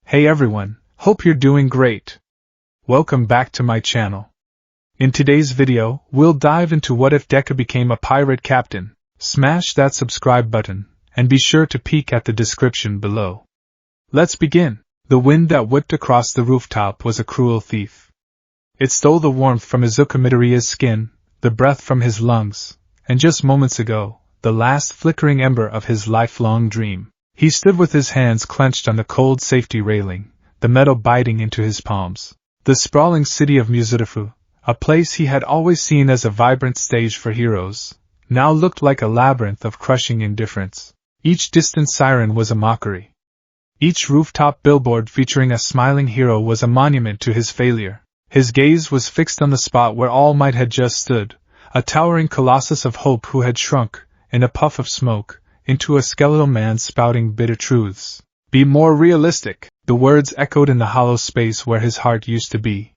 Hey everyone, hope you're doing great. Welcome back to my channel. In today's video, we'll dive into what if Deku became a pirate captain. Smash that subscribe button, and be sure to peek at the description below. Let's begin. The wind that whipped across the rooftop was a cruel thief. It stole the warmth from Izuku Midoriya's skin, the breath from his lungs, and just moments ago, the last flickering ember of his lifelong dream. He stood with his hands clenched on the cold safety railing, the metal biting into his palms. The sprawling city of Muzurifu, a place he had always seen as a vibrant stage for heroes, now looked like a labyrinth of crushing indifference. Each distant siren was a mockery. Each rooftop billboard featuring a smiling hero was a monument to his failure. His gaze was fixed on the spot where All Might had just stood, a towering colossus of hope who had shrunk, in a puff of smoke, into a skeletal man spouting bitter truths. Be more realistic, the words echoed in the hollow space where his heart used to be.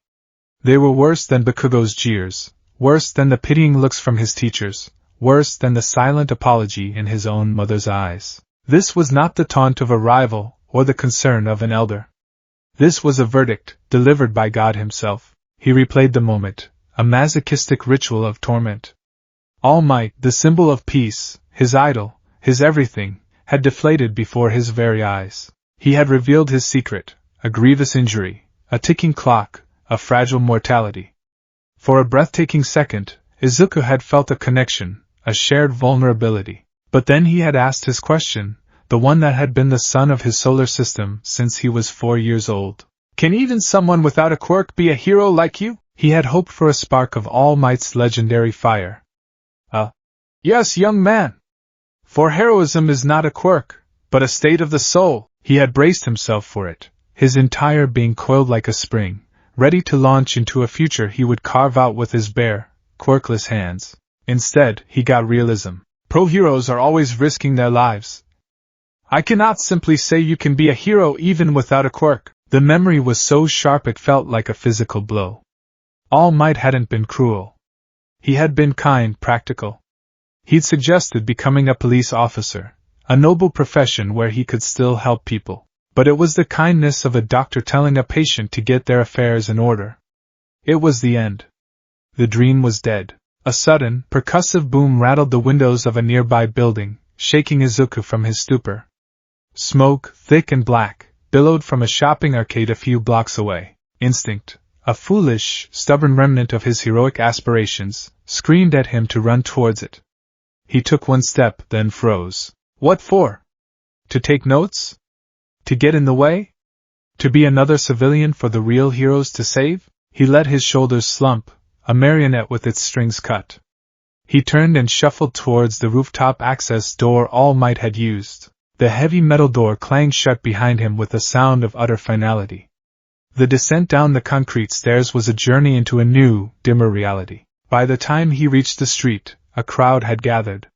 They were worse than Bakugo's jeers, worse than the pitying looks from his teachers, worse than the silent apology in his own mother's eyes. This was not the taunt of a rival, or the concern of an elder. This was a verdict, delivered by God himself. He replayed the moment, a masochistic ritual of torment. All Might, the symbol of peace, his idol, his everything, had deflated before his very eyes. He had revealed his secret, a grievous injury, a ticking clock, a fragile mortality. For a breathtaking second, Izuku had felt a connection, a shared vulnerability. But then he had asked his question, the one that had been the sun of his solar system since he was 4 years old. Can even someone without a quirk be a hero like you? He had hoped for a spark of All Might's legendary fire. Yes, young man. For heroism is not a quirk, but a state of the soul. He had braced himself for it, his entire being coiled like a spring, ready to launch into a future he would carve out with his bare, quirkless hands. Instead, he got realism. Pro heroes are always risking their lives. I cannot simply say you can be a hero even without a quirk. The memory was so sharp it felt like a physical blow. All Might hadn't been cruel. He had been kind, practical. He'd suggested becoming a police officer, a noble profession where he could still help people. But it was the kindness of a doctor telling a patient to get their affairs in order. It was the end. The dream was dead. A sudden, percussive boom rattled the windows of a nearby building, shaking Izuku from his stupor. Smoke, thick and black, billowed from a shopping arcade a few blocks away. Instinct, a foolish, stubborn remnant of his heroic aspirations, screamed at him to run towards it. He took one step, then froze. What for? To take notes? To get in the way? To be another civilian for the real heroes to save? He let his shoulders slump, a marionette with its strings cut. He turned and shuffled towards the rooftop access door All Might had used. The heavy metal door clanged shut behind him with a sound of utter finality. The descent down the concrete stairs was a journey into a new, dimmer reality. By the time he reached the street, a crowd had gathered.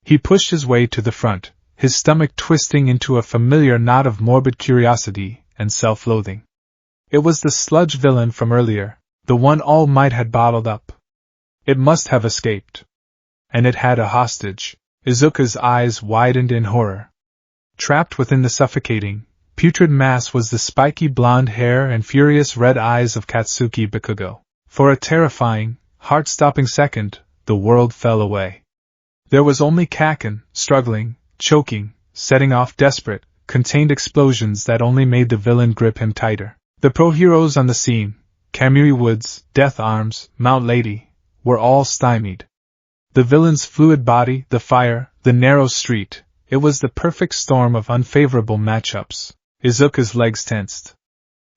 He pushed his way to the front, his stomach twisting into a familiar knot of morbid curiosity and self-loathing. It was the sludge villain from earlier, the one All Might had bottled up. It must have escaped. And it had a hostage. Izuku's eyes widened in horror. Trapped within the suffocating, putrid mass was the spiky blonde hair and furious red eyes of Katsuki Bakugo. For a terrifying, heart-stopping second, the world fell away. There was only Kaken, struggling, choking, setting off desperate, contained explosions that only made the villain grip him tighter. The pro-heroes on the scene, Kamui Woods, Death Arms, Mount Lady, were all stymied. The villain's fluid body, the fire, the narrow street, it was the perfect storm of unfavorable matchups. Izuku's legs tensed.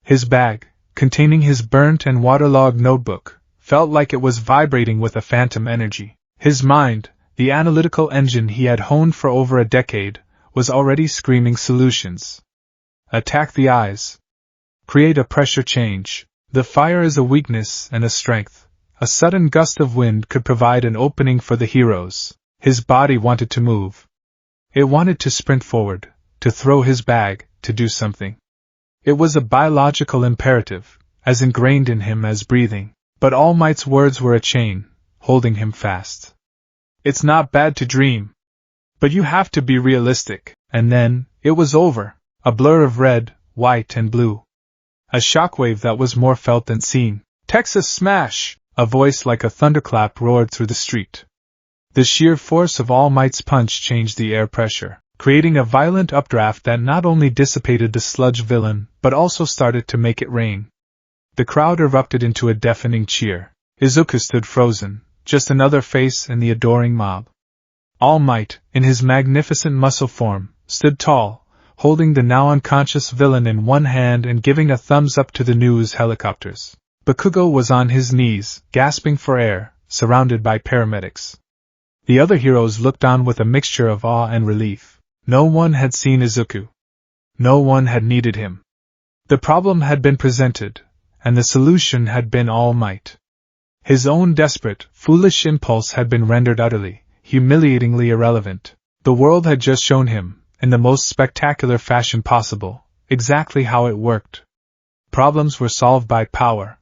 His bag, containing his burnt and waterlogged notebook, felt like it was vibrating with a phantom energy. His mind, the analytical engine he had honed for over a decade, was already screaming solutions. Attack the eyes. Create a pressure change. The fire is a weakness and a strength. A sudden gust of wind could provide an opening for the heroes. His body wanted to move. It wanted to sprint forward, to throw his bag, to do something. It was a biological imperative, as ingrained in him as breathing. But All Might's words were a chain, holding him fast. It's not bad to dream. But you have to be realistic. And then, it was over. A blur of red, white and blue. A shockwave that was more felt than seen. Texas smash! A voice like a thunderclap roared through the street. The sheer force of All Might's punch changed the air pressure, creating a violent updraft that not only dissipated the sludge villain, but also started to make it rain. The crowd erupted into a deafening cheer. Izuku stood frozen, just another face in the adoring mob. All Might, in his magnificent muscle form, stood tall, holding the now unconscious villain in one hand and giving a thumbs up to the news helicopters. Bakugo was on his knees, gasping for air, surrounded by paramedics. The other heroes looked on with a mixture of awe and relief. No one had seen Izuku. No one had needed him. The problem had been presented, and the solution had been All Might. His own desperate, foolish impulse had been rendered utterly, humiliatingly irrelevant. The world had just shown him, in the most spectacular fashion possible, exactly how it worked. Problems were solved by power.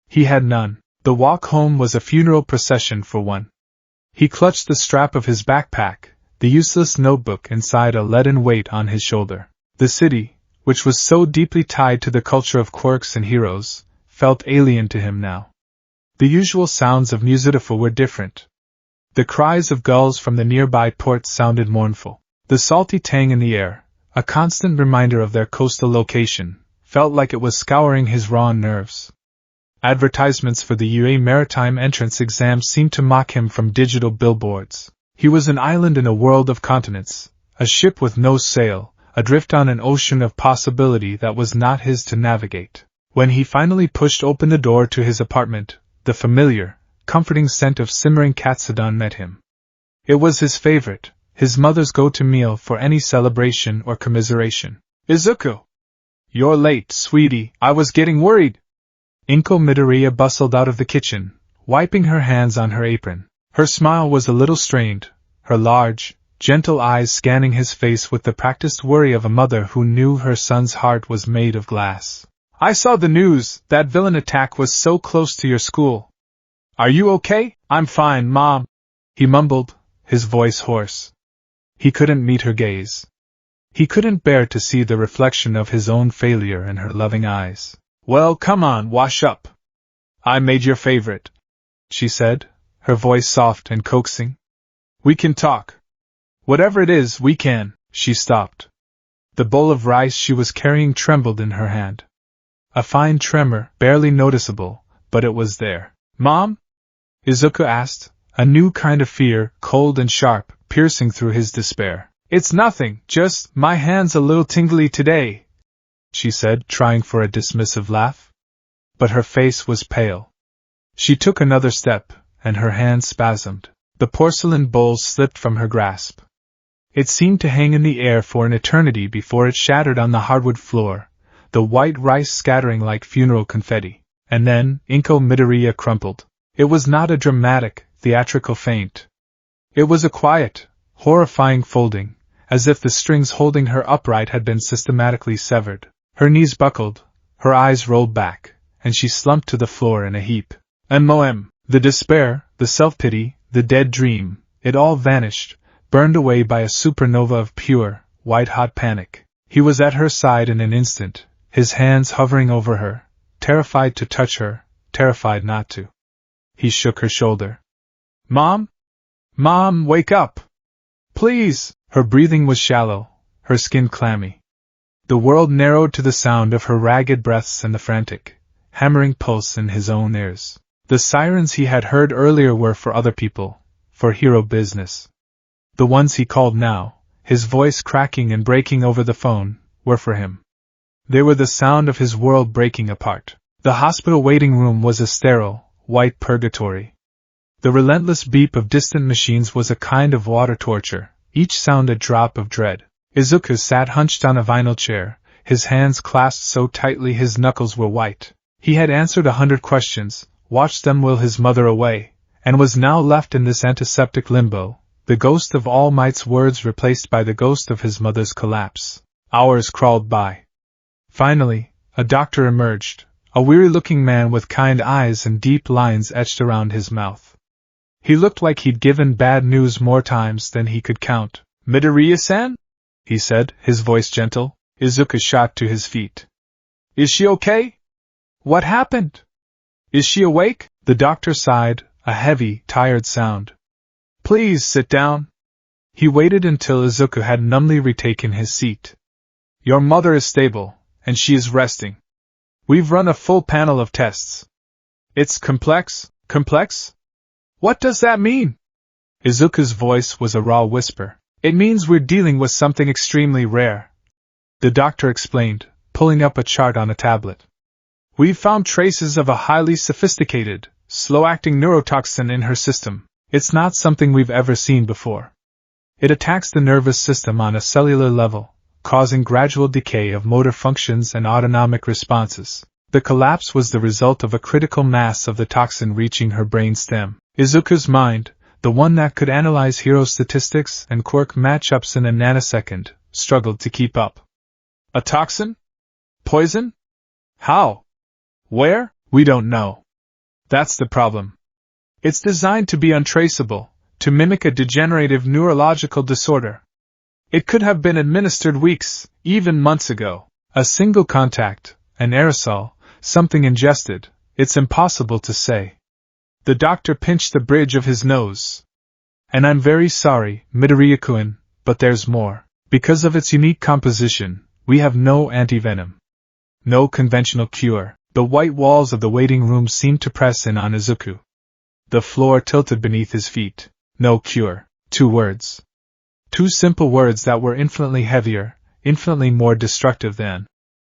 He had none. The walk home was a funeral procession for one. He clutched the strap of his backpack, the useless notebook inside a leaden weight on his shoulder. The city, which was so deeply tied to the culture of quirks and heroes, felt alien to him now. The usual sounds of Musitifa were different. The cries of gulls from the nearby ports sounded mournful. The salty tang in the air, a constant reminder of their coastal location, felt like it was scouring his raw nerves. Advertisements for the UA maritime entrance exam seemed to mock him from digital billboards. He was an island in a world of continents, a ship with no sail, adrift on an ocean of possibility that was not his to navigate. When he finally pushed open the door to his apartment, the familiar, comforting scent of simmering katsudon met him. It was his favorite, his mother's go-to meal for any celebration or commiseration. Izuku! You're late, sweetie, I was getting worried. Inko Midoriya bustled out of the kitchen, wiping her hands on her apron. Her smile was a little strained, her large, gentle eyes scanning his face with the practiced worry of a mother who knew her son's heart was made of glass. I saw the news, that villain attack was so close to your school. Are you okay? I'm fine, Mom. He mumbled, his voice hoarse. He couldn't meet her gaze. He couldn't bear to see the reflection of his own failure in her loving eyes. Well, come on, wash up. I made your favorite, she said, her voice soft and coaxing. We can talk. Whatever it is, we can. She stopped. The bowl of rice she was carrying trembled in her hand. A fine tremor, barely noticeable, but it was there. Mom? Izuku asked, a new kind of fear, cold and sharp, piercing through his despair. It's nothing, just, my hand's a little tingly today, she said, trying for a dismissive laugh. But her face was pale. She took another step, and her hand spasmed. The porcelain bowl slipped from her grasp. It seemed to hang in the air for an eternity before it shattered on the hardwood floor, the white rice scattering like funeral confetti. And then, Inko Midoriya crumpled. It was not a dramatic, theatrical faint. It was a quiet, horrifying folding, as if the strings holding her upright had been systematically severed. Her knees buckled, her eyes rolled back, and she slumped to the floor in a heap. M.O.M. The despair, the self-pity, the dead dream, it all vanished, burned away by a supernova of pure, white-hot panic. He was at her side in an instant, his hands hovering over her, terrified to touch her, terrified not to. He shook her shoulder. Mom? Mom, wake up! Please! Her breathing was shallow, her skin clammy. The world narrowed to the sound of her ragged breaths and the frantic, hammering pulse in his own ears. The sirens he had heard earlier were for other people, for hero business. The ones he called now, his voice cracking and breaking over the phone, were for him. They were the sound of his world breaking apart. The hospital waiting room was a sterile, white purgatory. The relentless beep of distant machines was a kind of water torture, each sound a drop of dread. Izuku sat hunched on a vinyl chair, his hands clasped so tightly his knuckles were white. He had answered 100 questions, watched them will his mother away, and was now left in this antiseptic limbo, the ghost of All Might's words replaced by the ghost of his mother's collapse. Hours crawled by. Finally, a doctor emerged, a weary-looking man with kind eyes and deep lines etched around his mouth. He looked like he'd given bad news more times than he could count. Midoriya-san? He said, his voice gentle. Izuku shot to his feet. Is she okay? What happened? Is she awake? The doctor sighed, a heavy, tired sound. Please sit down. He waited until Izuku had numbly retaken his seat. Your mother is stable, and she is resting. We've run a full panel of tests. It's complex? Complex? What does that mean? Izuku's voice was a raw whisper. It means we're dealing with something extremely rare. The doctor explained, pulling up a chart on a tablet. We've found traces of a highly sophisticated, slow-acting neurotoxin in her system. It's not something we've ever seen before. It attacks the nervous system on a cellular level, causing gradual decay of motor functions and autonomic responses. The collapse was the result of a critical mass of the toxin reaching her brain stem. Izuku's mind, the one that could analyze hero statistics and quirk matchups in a nanosecond, struggled to keep up. A toxin? Poison? How? Where? We don't know. That's the problem. It's designed to be untraceable, to mimic a degenerative neurological disorder. It could have been administered weeks, even months ago. A single contact, an aerosol, something ingested, it's impossible to say. The doctor pinched the bridge of his nose. And I'm very sorry, Midoriya-kun, but there's more. Because of its unique composition, we have no antivenom. No conventional cure. The white walls of the waiting room seemed to press in on Izuku. The floor tilted beneath his feet. No cure. 2 words. 2 simple words that were infinitely heavier, infinitely more destructive than.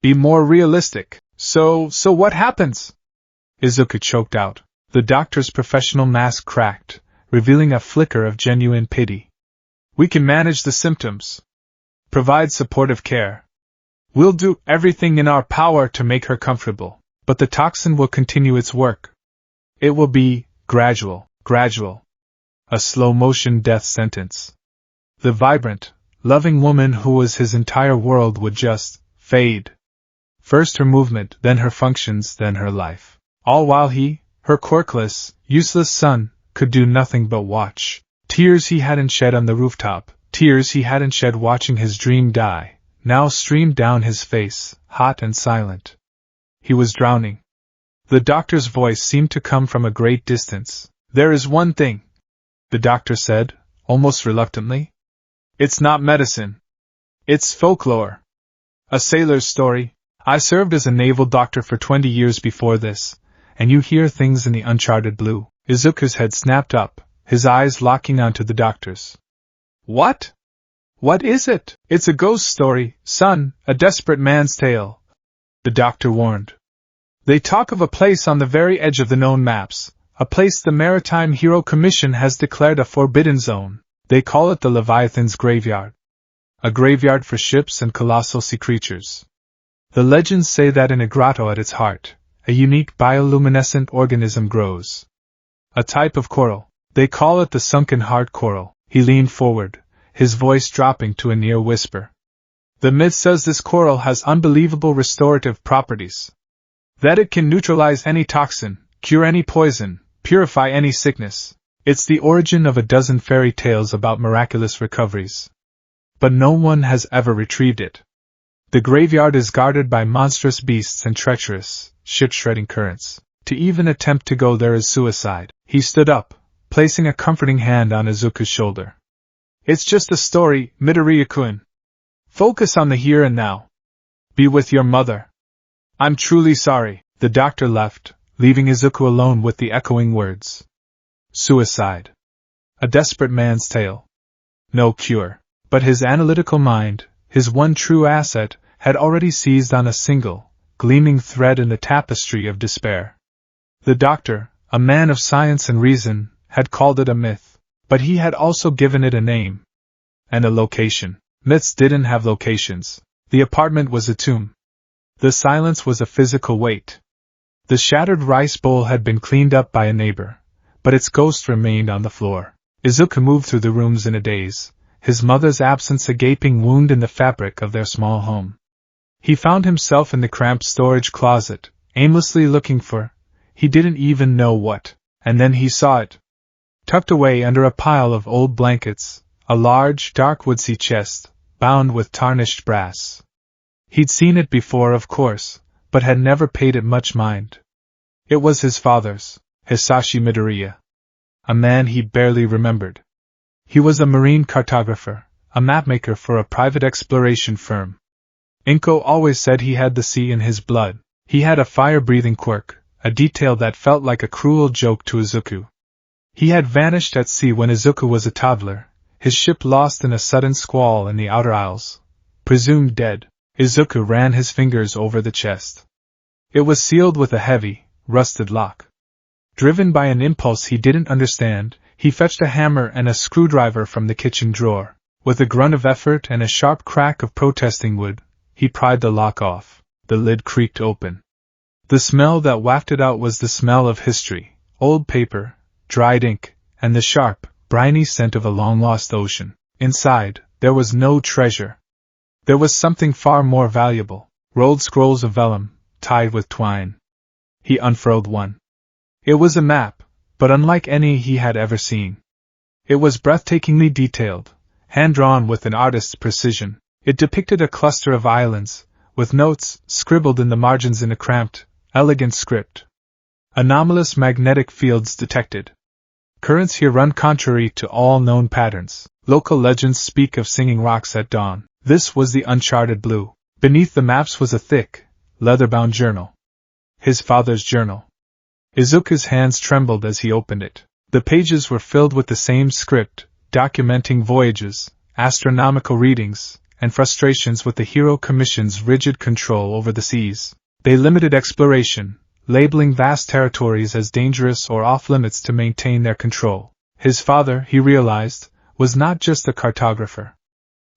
Be more realistic. So what happens? Izuku choked out. The doctor's professional mask cracked, revealing a flicker of genuine pity. We can manage the symptoms. Provide supportive care. We'll do everything in our power to make her comfortable. But the toxin will continue its work. It will be gradual. A slow-motion death sentence. The vibrant, loving woman who was his entire world would just fade. First her movement, then her functions, then her life. All while he, her quirkless, useless son, could do nothing but watch. Tears he hadn't shed on the rooftop, tears he hadn't shed watching his dream die, now streamed down his face, hot and silent. He was drowning. The doctor's voice seemed to come from a great distance. There is one thing, the doctor said, almost reluctantly. It's not medicine. It's folklore. A sailor's story. I served as a naval doctor for 20 years before this, and you hear things in the uncharted blue. Izuku's head snapped up, his eyes locking onto the doctor's. What? What is it? It's a ghost story, son, a desperate man's tale. The doctor warned. They talk of a place on the very edge of the known maps, a place the Maritime Hero Commission has declared a forbidden zone. They call it the Leviathan's Graveyard. A graveyard for ships and colossal sea creatures. The legends say that in a grotto at its heart, a unique bioluminescent organism grows. A type of coral. They call it the sunken heart coral. He leaned forward, his voice dropping to a near whisper. The myth says this coral has unbelievable restorative properties. That it can neutralize any toxin, cure any poison, purify any sickness. It's the origin of a dozen fairy tales about miraculous recoveries. But no one has ever retrieved it. The graveyard is guarded by monstrous beasts and treacherous, ship-shredding currents. To even attempt to go there is suicide. He stood up, placing a comforting hand on Izuku's shoulder. It's just a story, Midoriya-kun. Focus on the here and now. Be with your mother. I'm truly sorry. The doctor left, leaving Izuku alone with the echoing words. Suicide. A desperate man's tale. No cure. But his analytical mind, his one true asset, had already seized on a single, gleaming thread in the tapestry of despair. The doctor, a man of science and reason, had called it a myth, but he had also given it a name. And a location. Myths didn't have locations. The apartment was a tomb. The silence was a physical weight. The shattered rice bowl had been cleaned up by a neighbor, but its ghost remained on the floor. Izuku moved through the rooms in a daze, his mother's absence a gaping wound in the fabric of their small home. He found himself in the cramped storage closet, aimlessly looking for, he didn't even know what, and then he saw it. Tucked away under a pile of old blankets, a large, dark woodsy chest, bound with tarnished brass. He'd seen it before, of course, but had never paid it much mind. It was his father's, Hisashi Midoriya. A man he barely remembered. He was a marine cartographer, a mapmaker for a private exploration firm. Inko always said he had the sea in his blood. He had a fire-breathing quirk, a detail that felt like a cruel joke to Izuku. He had vanished at sea when Izuku was a toddler, his ship lost in a sudden squall in the Outer Isles. Presumed dead, Izuku ran his fingers over the chest. It was sealed with a heavy, rusted lock. Driven by an impulse he didn't understand, he fetched a hammer and a screwdriver from the kitchen drawer. With a grunt of effort and a sharp crack of protesting wood, he pried the lock off. The lid creaked open. The smell that wafted out was the smell of history, old paper, dried ink, and the sharp, briny scent of a long-lost ocean. Inside, there was no treasure. There was something far more valuable, rolled scrolls of vellum, tied with twine. He unfurled one. It was a map, but unlike any he had ever seen. It was breathtakingly detailed, hand-drawn with an artist's precision. It depicted a cluster of islands, with notes scribbled in the margins in a cramped, elegant script. Anomalous magnetic fields detected. Currents here run contrary to all known patterns. Local legends speak of singing rocks at dawn. This was the uncharted blue. Beneath the maps was a thick, leather-bound journal. His father's journal. Izuku's hands trembled as he opened it. The pages were filled with the same script, documenting voyages, astronomical readings, and frustrations with the Hero Commission's rigid control over the seas. They limited exploration, labeling vast territories as dangerous or off-limits to maintain their control. His father, he realized, was not just a cartographer.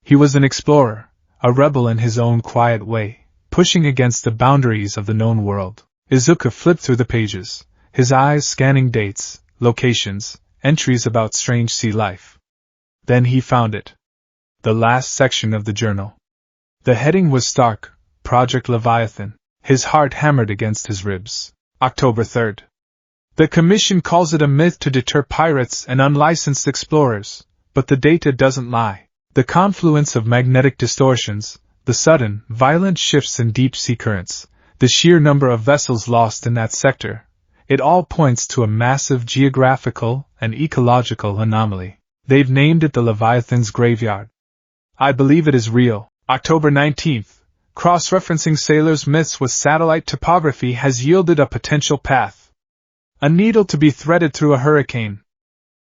He was an explorer, a rebel in his own quiet way, pushing against the boundaries of the known world. Izuku flipped through the pages, his eyes scanning dates, locations, entries about strange sea life. Then he found it. The last section of the journal. The heading was stark, Project Leviathan. His heart hammered against his ribs. October 3rd. The Commission calls it a myth to deter pirates and unlicensed explorers, but the data doesn't lie. The confluence of magnetic distortions, the sudden, violent shifts in deep-sea currents, the sheer number of vessels lost in that sector, it all points to a massive geographical and ecological anomaly. They've named it the Leviathan's Graveyard. I believe it is real. October 19th. Cross-referencing sailors' myths with satellite topography has yielded a potential path. A needle to be threaded through a hurricane.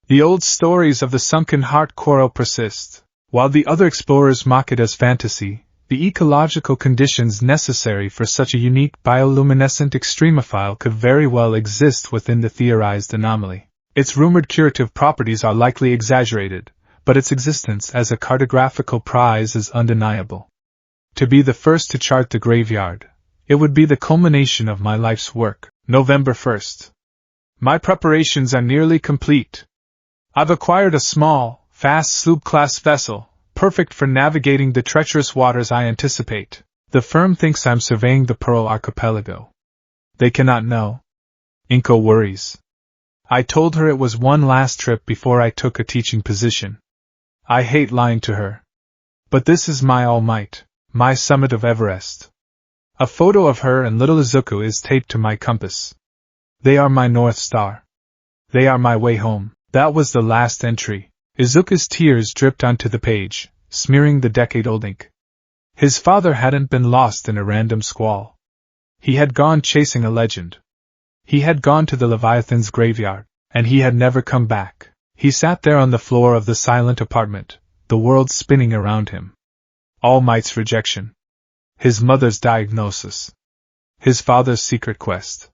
The old stories of the sunken heart coral persist. While the other explorers mock it as fantasy, the ecological conditions necessary for such a unique bioluminescent extremophile could very well exist within the theorized anomaly. Its rumored curative properties are likely exaggerated, but its existence as a cartographical prize is undeniable. To be the first to chart the graveyard, it would be the culmination of my life's work. November 1st. My preparations are nearly complete. I've acquired a small, fast sloop-class vessel, perfect for navigating the treacherous waters I anticipate. The firm thinks I'm surveying the Pearl Archipelago. They cannot know. Inko worries. I told her it was one last trip before I took a teaching position. I hate lying to her. But this is my all might, my summit of Everest. A photo of her and little Izuku is taped to my compass. They are my North Star. They are my way home. That was the last entry. Izuku's tears dripped onto the page, smearing the decade-old ink. His father hadn't been lost in a random squall. He had gone chasing a legend. He had gone to the Leviathan's graveyard, and he had never come back. He sat there on the floor of the silent apartment, the world spinning around him. All Might's rejection. His mother's diagnosis. His father's secret quest.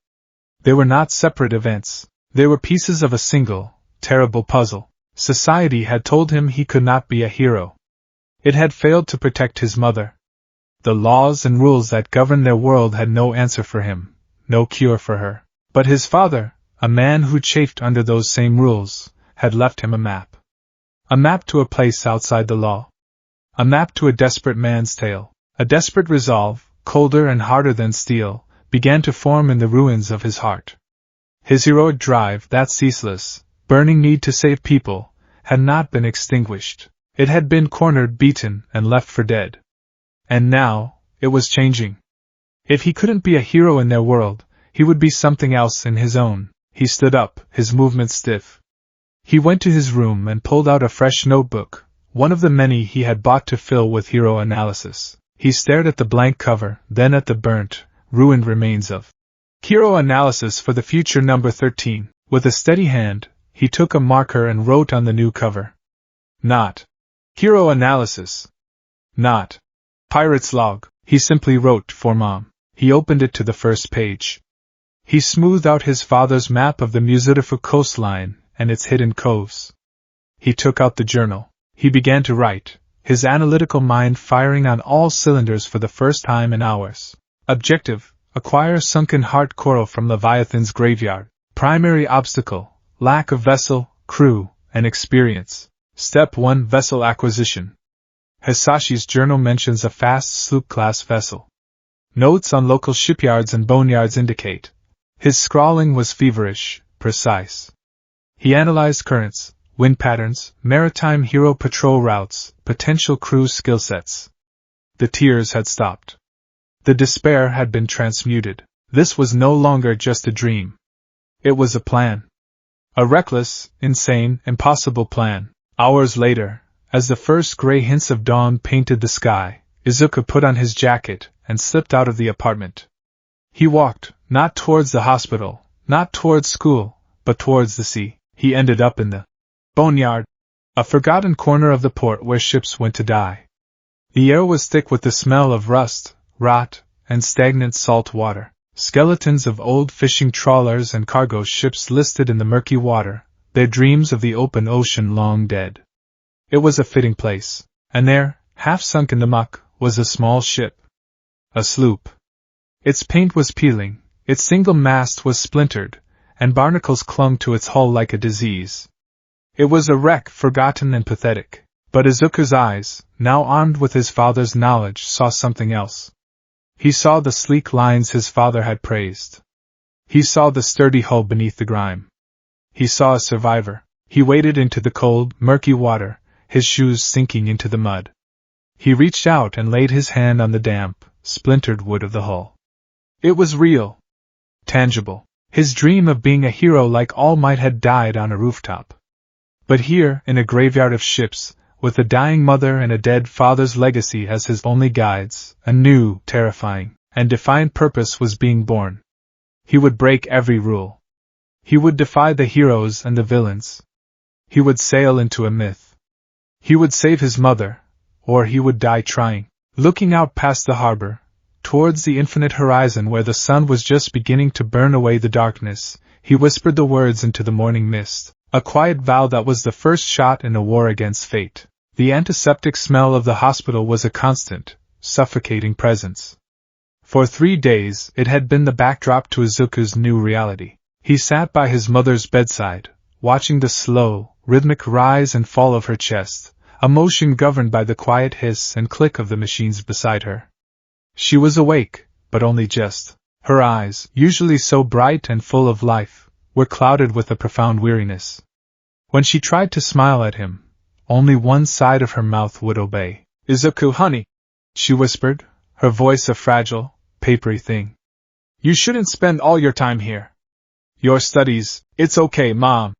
They were not separate events. They were pieces of a single, terrible puzzle. Society had told him he could not be a hero. It had failed to protect his mother. The laws and rules that governed their world had no answer for him, no cure for her. But his father, a man who chafed under those same rules, had left him a map. A map to a place outside the law. A map to a desperate man's tale. A desperate resolve, colder and harder than steel, began to form in the ruins of his heart. His heroic drive, that ceaseless, burning need to save people, had not been extinguished. It had been cornered, beaten, and left for dead. And now, it was changing. If he couldn't be a hero in their world, he would be something else in his own. He stood up, his movements stiff. He went to his room and pulled out a fresh notebook, one of the many he had bought to fill with hero analysis. He stared at the blank cover, then at the burnt, ruined remains of Hero Analysis for the Future number 13. With a steady hand, he took a marker and wrote on the new cover. Not Hero Analysis. Not Pirate's Log. He simply wrote for Mom. He opened it to the first page. He smoothed out his father's map of the Beautiful coastline and its hidden coves. He took out the journal. He began to write, his analytical mind firing on all cylinders for the first time in hours. Objective: acquire sunken heart coral from Leviathan's graveyard. Primary obstacle: lack of vessel, crew, and experience. Step 1: Vessel acquisition. Hisashi's journal mentions a fast sloop-class vessel. Notes on local shipyards and boneyards indicate. His scrawling was feverish, precise. He analyzed currents, wind patterns, maritime hero patrol routes, potential crew skill sets. The tears had stopped. The despair had been transmuted. This was no longer just a dream. It was a plan. A reckless, insane, impossible plan. Hours later, as the first gray hints of dawn painted the sky, Izuku put on his jacket and slipped out of the apartment. He walked, not towards the hospital, not towards school, but towards the sea. He ended up in the boneyard, a forgotten corner of the port where ships went to die. The air was thick with the smell of rust, rot, and stagnant salt water. Skeletons of old fishing trawlers and cargo ships listed in the murky water, their dreams of the open ocean long dead. It was a fitting place, and there, half sunk in the muck, was a small ship. A sloop. Its paint was peeling, its single mast was splintered, and barnacles clung to its hull like a disease. It was a wreck, forgotten and pathetic. But Izuku's eyes, now armed with his father's knowledge, saw something else. He saw the sleek lines his father had praised. He saw the sturdy hull beneath the grime. He saw a survivor. He waded into the cold, murky water, his shoes sinking into the mud. He reached out and laid his hand on the damp, splintered wood of the hull. It was real. Tangible. His dream of being a hero like All Might had died on a rooftop. But here, in a graveyard of ships, with a dying mother and a dead father's legacy as his only guides, a new, terrifying, and defiant purpose was being born. He would break every rule. He would defy the heroes and the villains. He would sail into a myth. He would save his mother, or he would die trying. Looking out past the harbor, towards the infinite horizon where the sun was just beginning to burn away the darkness, he whispered the words into the morning mist, a quiet vow that was the first shot in a war against fate. The antiseptic smell of the hospital was a constant, suffocating presence. For 3 days, it had been the backdrop to Izuku's new reality. He sat by his mother's bedside, watching the slow, rhythmic rise and fall of her chest, a motion governed by the quiet hiss and click of the machines beside her. She was awake, but only just. Her eyes, usually so bright and full of life, were clouded with a profound weariness. When she tried to smile at him, only one side of her mouth would obey. "Izuku, honey," she whispered, her voice a fragile, papery thing. "You shouldn't spend all your time here. Your studies." "It's okay, Mom,"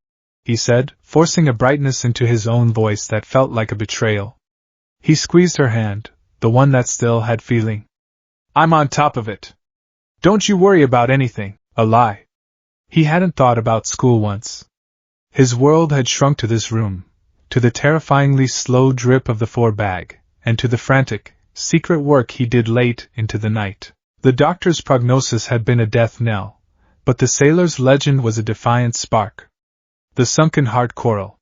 he said, forcing a brightness into his own voice that felt like a betrayal. He squeezed her hand, the one that still had feeling. "I'm on top of it. Don't you worry about anything." A lie. He hadn't thought about school once. His world had shrunk to this room, to the terrifyingly slow drip of the 4-bag, and to the frantic, secret work he did late into the night. The doctor's prognosis had been a death knell, but the sailor's legend was a defiant spark. The sunken heart coral.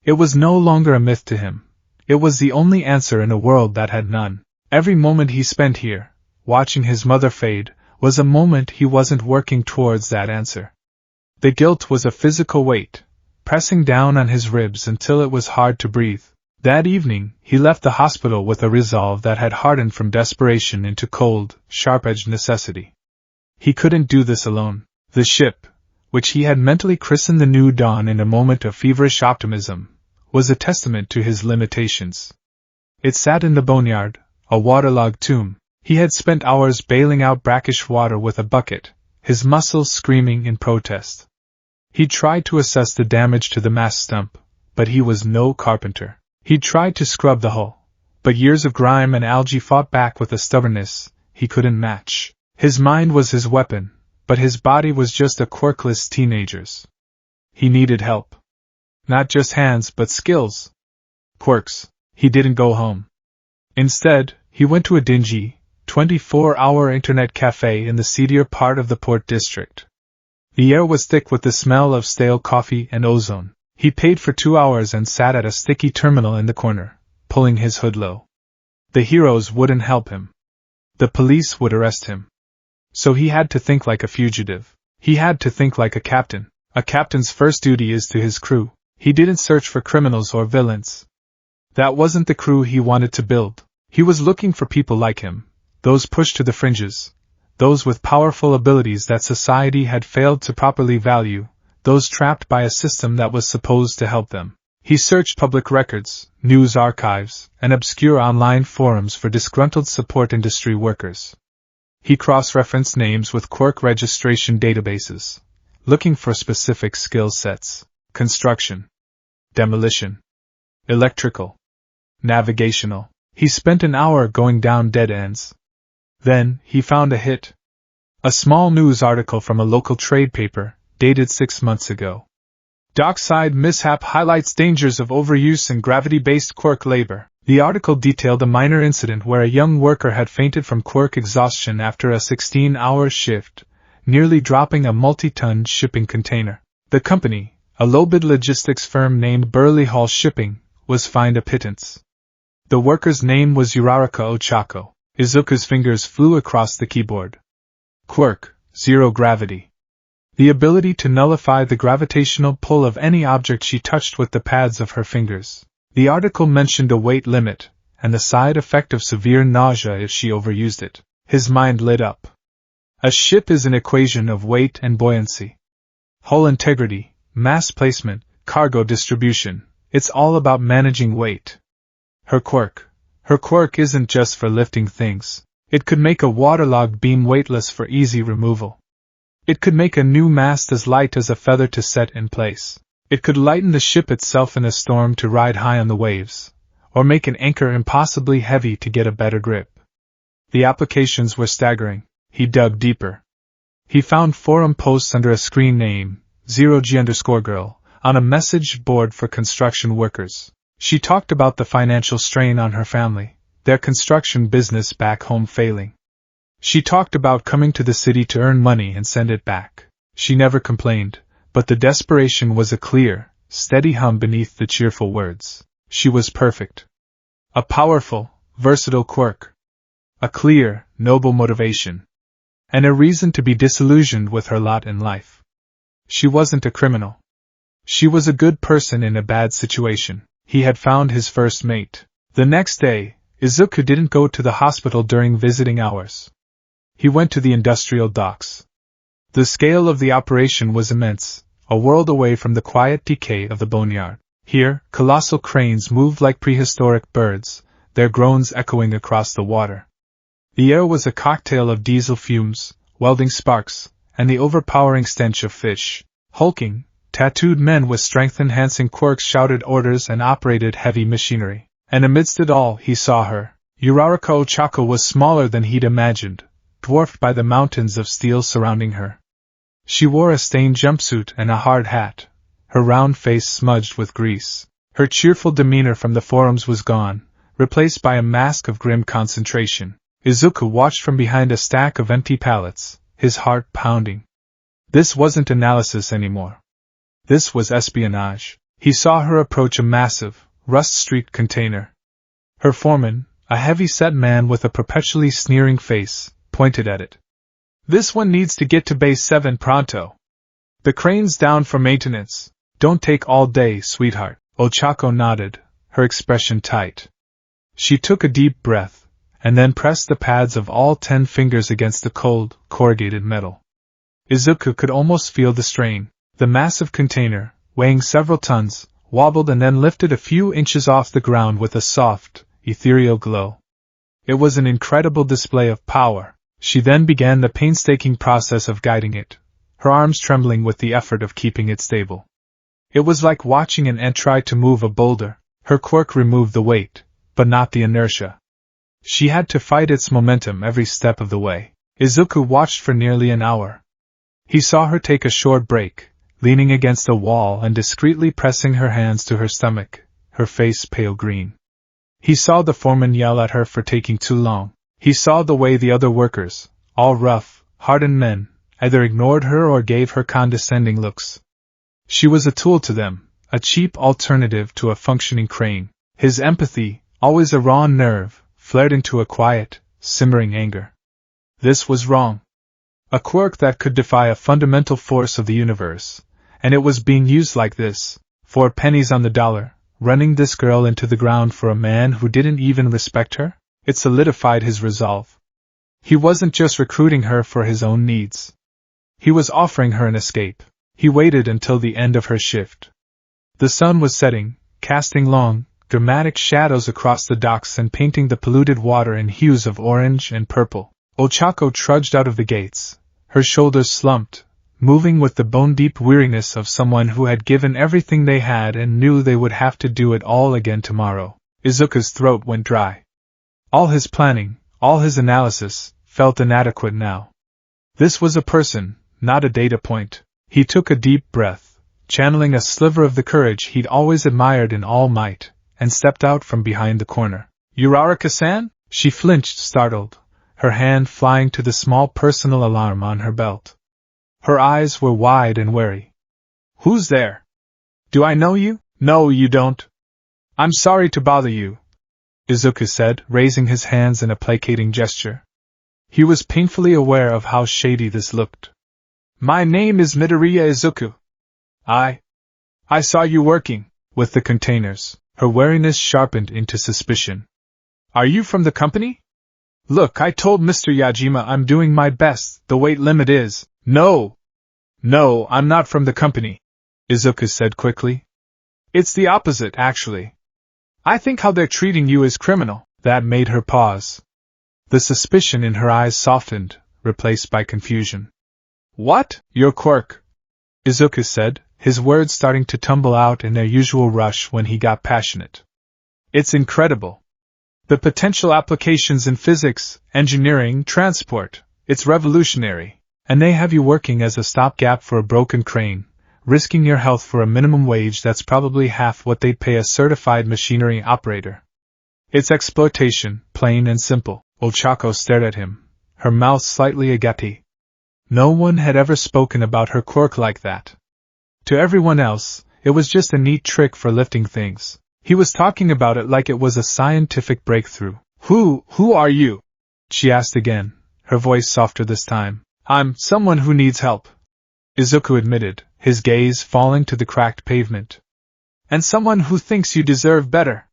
It was no longer a myth to him. It was the only answer in a world that had none. Every moment he spent here, watching his mother fade, was a moment he wasn't working towards that answer. The guilt was a physical weight, pressing down on his ribs until it was hard to breathe. That evening, he left the hospital with a resolve that had hardened from desperation into cold, sharp-edged necessity. He couldn't do this alone. The ship, which he had mentally christened the New Dawn in a moment of feverish optimism, was a testament to his limitations. It sat in the boneyard, a waterlogged tomb, He had spent hours bailing out brackish water with a bucket, his muscles screaming in protest. He tried to assess the damage to the mast stump, but he was no carpenter. He tried to scrub the hull, but years of grime and algae fought back with a stubbornness he couldn't match. His mind was his weapon, but his body was just a quirkless teenager's. He needed help. Not just hands, but skills. Quirks. He didn't go home. Instead, he went to a dingy, 24-hour internet cafe in the seedier part of the Port District. The air was thick with the smell of stale coffee and ozone. He paid for 2 hours and sat at a sticky terminal in the corner, pulling his hood low. The heroes wouldn't help him. The police would arrest him. So he had to think like a fugitive. He had to think like a captain. A captain's first duty is to his crew. He didn't search for criminals or villains. That wasn't the crew he wanted to build. He was looking for people like him, those pushed to the fringes, those with powerful abilities that society had failed to properly value, those trapped by a system that was supposed to help them. He searched public records, news archives, and obscure online forums for disgruntled support industry workers. He cross-referenced names with quirk registration databases, looking for specific skill sets: construction, demolition, electrical, navigational. He spent an hour going down dead ends. Then, he found a hit. A small news article from a local trade paper, dated 6 months ago. Dockside mishap highlights dangers of overuse and gravity-based quirk labor. The article detailed a minor incident where a young worker had fainted from quirk exhaustion after a 16-hour shift, nearly dropping a multi-ton shipping container. The company, a low-bid logistics firm named Burley Hall Shipping, was fined a pittance. The worker's name was Uraraka Ochako. Izuku's fingers flew across the keyboard. Quirk, zero gravity. The ability to nullify the gravitational pull of any object she touched with the pads of her fingers. The article mentioned a weight limit, and the side effect of severe nausea if she overused it. His mind lit up. A ship is an equation of weight and buoyancy. Hull integrity, mass placement, cargo distribution, it's all about managing weight. Her quirk isn't just for lifting things. It could make a waterlogged beam weightless for easy removal. It could make a new mast as light as a feather to set in place. It could lighten the ship itself in a storm to ride high on the waves, or make an anchor impossibly heavy to get a better grip. The applications were staggering. He dug deeper. He found forum posts under a screen name, 0G_girl, on a message board for construction workers. She talked about the financial strain on her family, their construction business back home failing. She talked about coming to the city to earn money and send it back. She never complained, but the desperation was a clear, steady hum beneath the cheerful words. She was perfect. A powerful, versatile quirk. A clear, noble motivation. And a reason to be disillusioned with her lot in life. She wasn't a criminal. She was a good person in a bad situation. He had found his first mate. The next day, Izuku didn't go to the hospital during visiting hours. He went to the industrial docks. The scale of the operation was immense, a world away from the quiet decay of the boneyard. Here, colossal cranes moved like prehistoric birds, their groans echoing across the water. The air was a cocktail of diesel fumes, welding sparks, and the overpowering stench of fish. Hulking, tattooed men with strength-enhancing quirks shouted orders and operated heavy machinery. And amidst it all, he saw her. Uraraka Ochako was smaller than he'd imagined, dwarfed by the mountains of steel surrounding her. She wore a stained jumpsuit and a hard hat, her round face smudged with grease. Her cheerful demeanor from the forums was gone, replaced by a mask of grim concentration. Izuku watched from behind a stack of empty pallets, his heart pounding. This wasn't analysis anymore. This was espionage. He saw her approach a massive, rust-streaked container. Her foreman, a heavy-set man with a perpetually sneering face, pointed at it. "This one needs to get to Base 7 pronto. The crane's down for maintenance. Don't take all day, sweetheart." Ochako nodded, her expression tight. She took a deep breath, and then pressed the pads of all 10 fingers against the cold, corrugated metal. Izuku could almost feel the strain. The massive container, weighing several tons, wobbled and then lifted a few inches off the ground with a soft, ethereal glow. It was an incredible display of power. She then began the painstaking process of guiding it, her arms trembling with the effort of keeping it stable. It was like watching an ant try to move a boulder. Her quirk removed the weight, but not the inertia. She had to fight its momentum every step of the way. Izuku watched for nearly an hour. He saw her take a short break, leaning against a wall and discreetly pressing her hands to her stomach, her face pale green. He saw the foreman yell at her for taking too long. He saw the way the other workers, all rough, hardened men, either ignored her or gave her condescending looks. She was a tool to them, a cheap alternative to a functioning crane. His empathy, always a raw nerve, flared into a quiet, simmering anger. This was wrong. A quirk that could defy a fundamental force of the universe, and it was being used like this, for pennies on the dollar, running this girl into the ground for a man who didn't even respect her? It solidified his resolve. He wasn't just recruiting her for his own needs. He was offering her an escape. He waited until the end of her shift. The sun was setting, casting long, dramatic shadows across the docks and painting the polluted water in hues of orange and purple. Ochako trudged out of the gates, her shoulders slumped, moving with the bone-deep weariness of someone who had given everything they had and knew they would have to do it all again tomorrow. Izuku's throat went dry. All his planning, all his analysis, felt inadequate now. This was a person, not a data point. He took a deep breath, channeling a sliver of the courage he'd always admired in All Might, and stepped out from behind the corner. "Uraraka-san?" She flinched, startled, her hand flying to the small personal alarm on her belt. Her eyes were wide and wary. "Who's there? Do I know you?" "No, you don't. I'm sorry to bother you," Izuku said, raising his hands in a placating gesture. He was painfully aware of how shady this looked. "My name is Midoriya Izuku. I saw you working with the containers." Her wariness sharpened into suspicion. "Are you from the company?" "Look, I told Mr. Yajima I'm doing my best, the weight limit is—" No, I'm not from the company," Izuku said quickly. "It's the opposite, actually. I think how they're treating you is criminal." That made her pause. The suspicion in her eyes softened, replaced by confusion. "What? Your quirk?" Izuku said, his words starting to tumble out in their usual rush when he got passionate. "It's incredible. The potential applications in physics, engineering, transport, it's revolutionary. And they have you working as a stopgap for a broken crane, risking your health for a minimum wage that's probably half what they'd pay a certified machinery operator. It's exploitation, plain and simple." Ochako stared at him, her mouth slightly agape. No one had ever spoken about her quirk like that. To everyone else, it was just a neat trick for lifting things. He was talking about it like it was a scientific breakthrough. Who are you?" she asked again, her voice softer this time. "I'm someone who needs help," Izuku admitted, his gaze falling to the cracked pavement. "And someone who thinks you deserve better.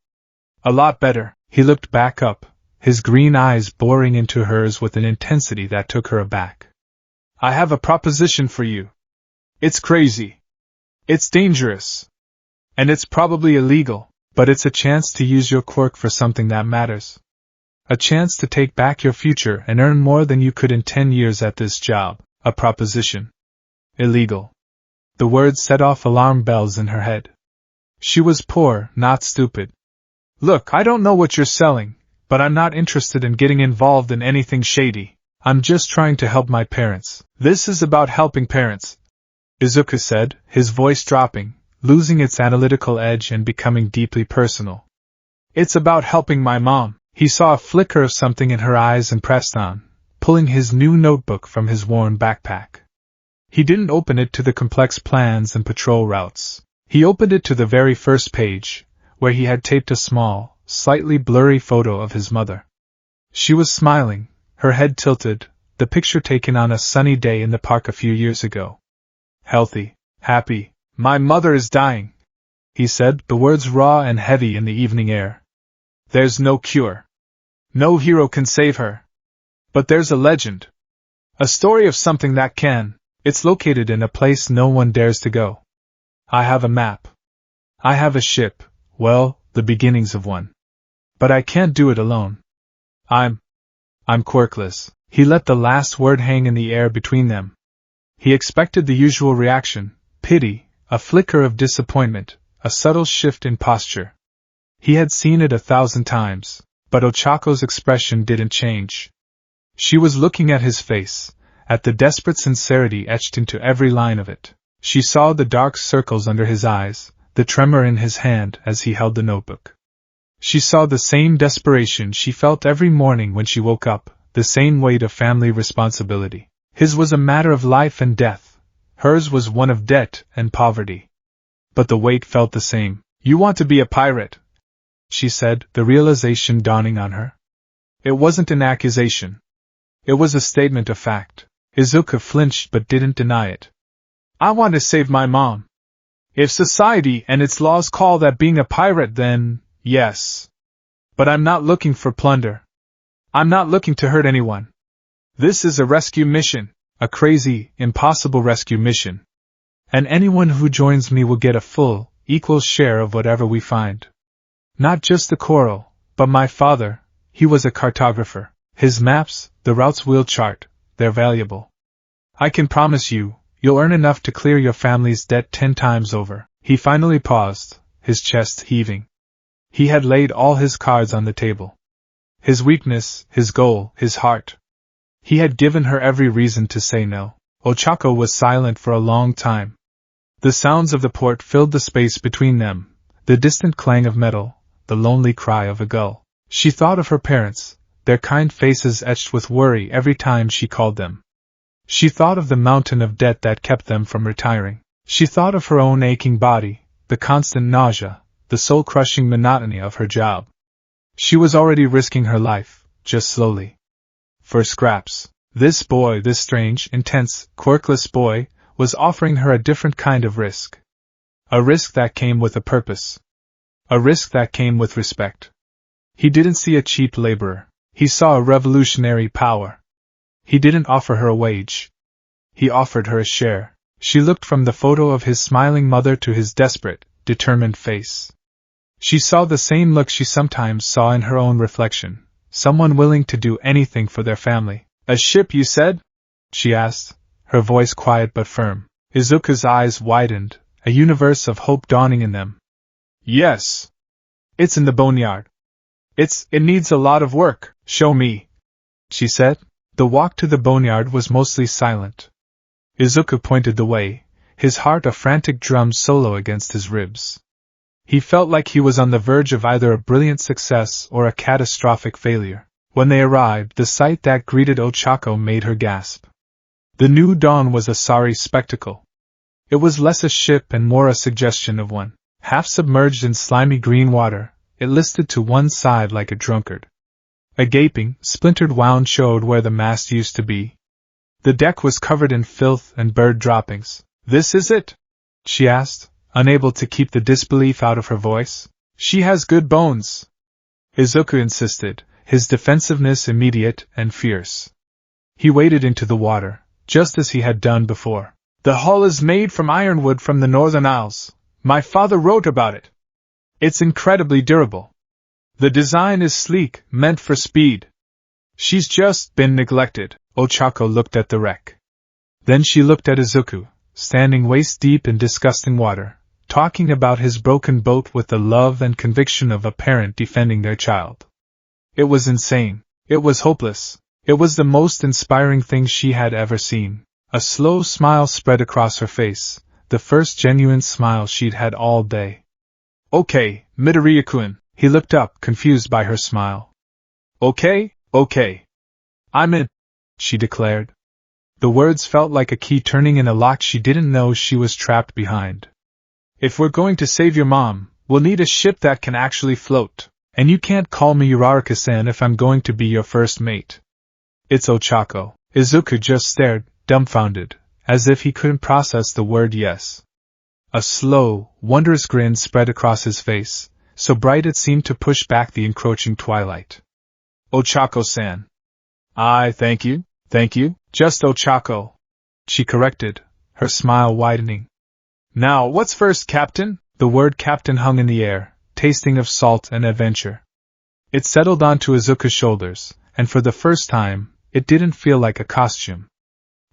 A lot better." He looked back up, his green eyes boring into hers with an intensity that took her aback. "I have a proposition for you. It's crazy. It's dangerous. And it's probably illegal, but it's a chance to use your quirk for something that matters. A chance to take back your future and earn more than you could in 10 years at this job." A proposition. Illegal. The words set off alarm bells in her head. She was poor, not stupid. "Look, I don't know what you're selling, but I'm not interested in getting involved in anything shady. I'm just trying to help my parents." "This is about helping parents," Izuku said, his voice dropping, losing its analytical edge and becoming deeply personal. "It's about helping my mom." He saw a flicker of something in her eyes and pressed on, pulling his new notebook from his worn backpack. He didn't open it to the complex plans and patrol routes. He opened it to the very first page, where he had taped a small, slightly blurry photo of his mother. She was smiling, her head tilted, the picture taken on a sunny day in the park a few years ago. Healthy, happy. "My mother is dying," he said, the words raw and heavy in the evening air. "There's no cure. No hero can save her. But there's a legend. A story of something that can. It's located in a place no one dares to go. I have a map. I have a ship, well, the beginnings of one. But I can't do it alone. I'm quirkless. He let the last word hang in the air between them. He expected the usual reaction, pity, a flicker of disappointment, a subtle shift in posture. He had seen it 1,000 times, but Ochako's expression didn't change. She was looking at his face, at the desperate sincerity etched into every line of it. She saw the dark circles under his eyes, the tremor in his hand as he held the notebook. She saw the same desperation she felt every morning when she woke up, the same weight of family responsibility. His was a matter of life and death. Hers was one of debt and poverty. But the weight felt the same. "You want to be a pirate," she said, the realization dawning on her. It wasn't an accusation. It was a statement of fact. Izuku flinched but didn't deny it. "I want to save my mom. If society and its laws call that being a pirate, then, yes. But I'm not looking for plunder. I'm not looking to hurt anyone. This is a rescue mission, a crazy, impossible rescue mission. And anyone who joins me will get a full, equal share of whatever we find. Not just the coral, but my father, he was a cartographer. His maps, the route's wheel chart, they're valuable. I can promise you, you'll earn enough to clear your family's debt 10 times over." He finally paused, his chest heaving. He had laid all his cards on the table. His weakness, his goal, his heart. He had given her every reason to say no. Ochako was silent for a long time. The sounds of the port filled the space between them, the distant clang of metal, the lonely cry of a gull. She thought of her parents, their kind faces etched with worry every time she called them. She thought of the mountain of debt that kept them from retiring. She thought of her own aching body, the constant nausea, the soul-crushing monotony of her job. She was already risking her life, just slowly. For scraps. This boy, this strange, intense, quirkless boy, was offering her a different kind of risk. A risk that came with a purpose. A risk that came with respect. He didn't see a cheap laborer. He saw a revolutionary power. He didn't offer her a wage. He offered her a share. She looked from the photo of his smiling mother to his desperate, determined face. She saw the same look she sometimes saw in her own reflection, someone willing to do anything for their family. "A ship, you said?" she asked, her voice quiet but firm. Izuku's eyes widened, a universe of hope dawning in them. "Yes. It's in the boneyard. It needs a lot of work." "Show me," she said. The walk to the boneyard was mostly silent. Izuku pointed the way, his heart a frantic drum solo against his ribs. He felt like he was on the verge of either a brilliant success or a catastrophic failure. When they arrived, the sight that greeted Ochako made her gasp. The new dawn was a sorry spectacle. It was less a ship and more a suggestion of one. Half submerged in slimy green water, it listed to one side like a drunkard. A gaping, splintered wound showed where the mast used to be. The deck was covered in filth and bird droppings. "This is it?" she asked, unable to keep the disbelief out of her voice. "She has good bones," Izuku insisted, his defensiveness immediate and fierce. He waded into the water, just as he had done before. "The hull is made from ironwood from the Northern Isles. My father wrote about it. It's incredibly durable. The design is sleek, meant for speed. She's just been neglected." Ochako looked at the wreck. Then she looked at Izuku, standing waist-deep in disgusting water, talking about his broken boat with the love and conviction of a parent defending their child. It was insane. It was hopeless. It was the most inspiring thing she had ever seen. A slow smile spread across her face, the first genuine smile she'd had all day. "Okay, Midoriya-kun." He looked up, confused by her smile. Okay. I'm in," she declared. The words felt like a key turning in a lock she didn't know she was trapped behind. "If we're going to save your mom, we'll need a ship that can actually float. And you can't call me Uraraka-san if I'm going to be your first mate." "It's Ochako." Izuku just stared, dumbfounded, as if he couldn't process the word yes. A slow, wondrous grin spread across his face, so bright it seemed to push back the encroaching twilight. "Ochako-san." Thank you, just Ochako," she corrected, her smile widening. "Now, what's first, Captain?" The word captain hung in the air, tasting of salt and adventure. It settled onto Izuku's shoulders, and for the first time, it didn't feel like a costume.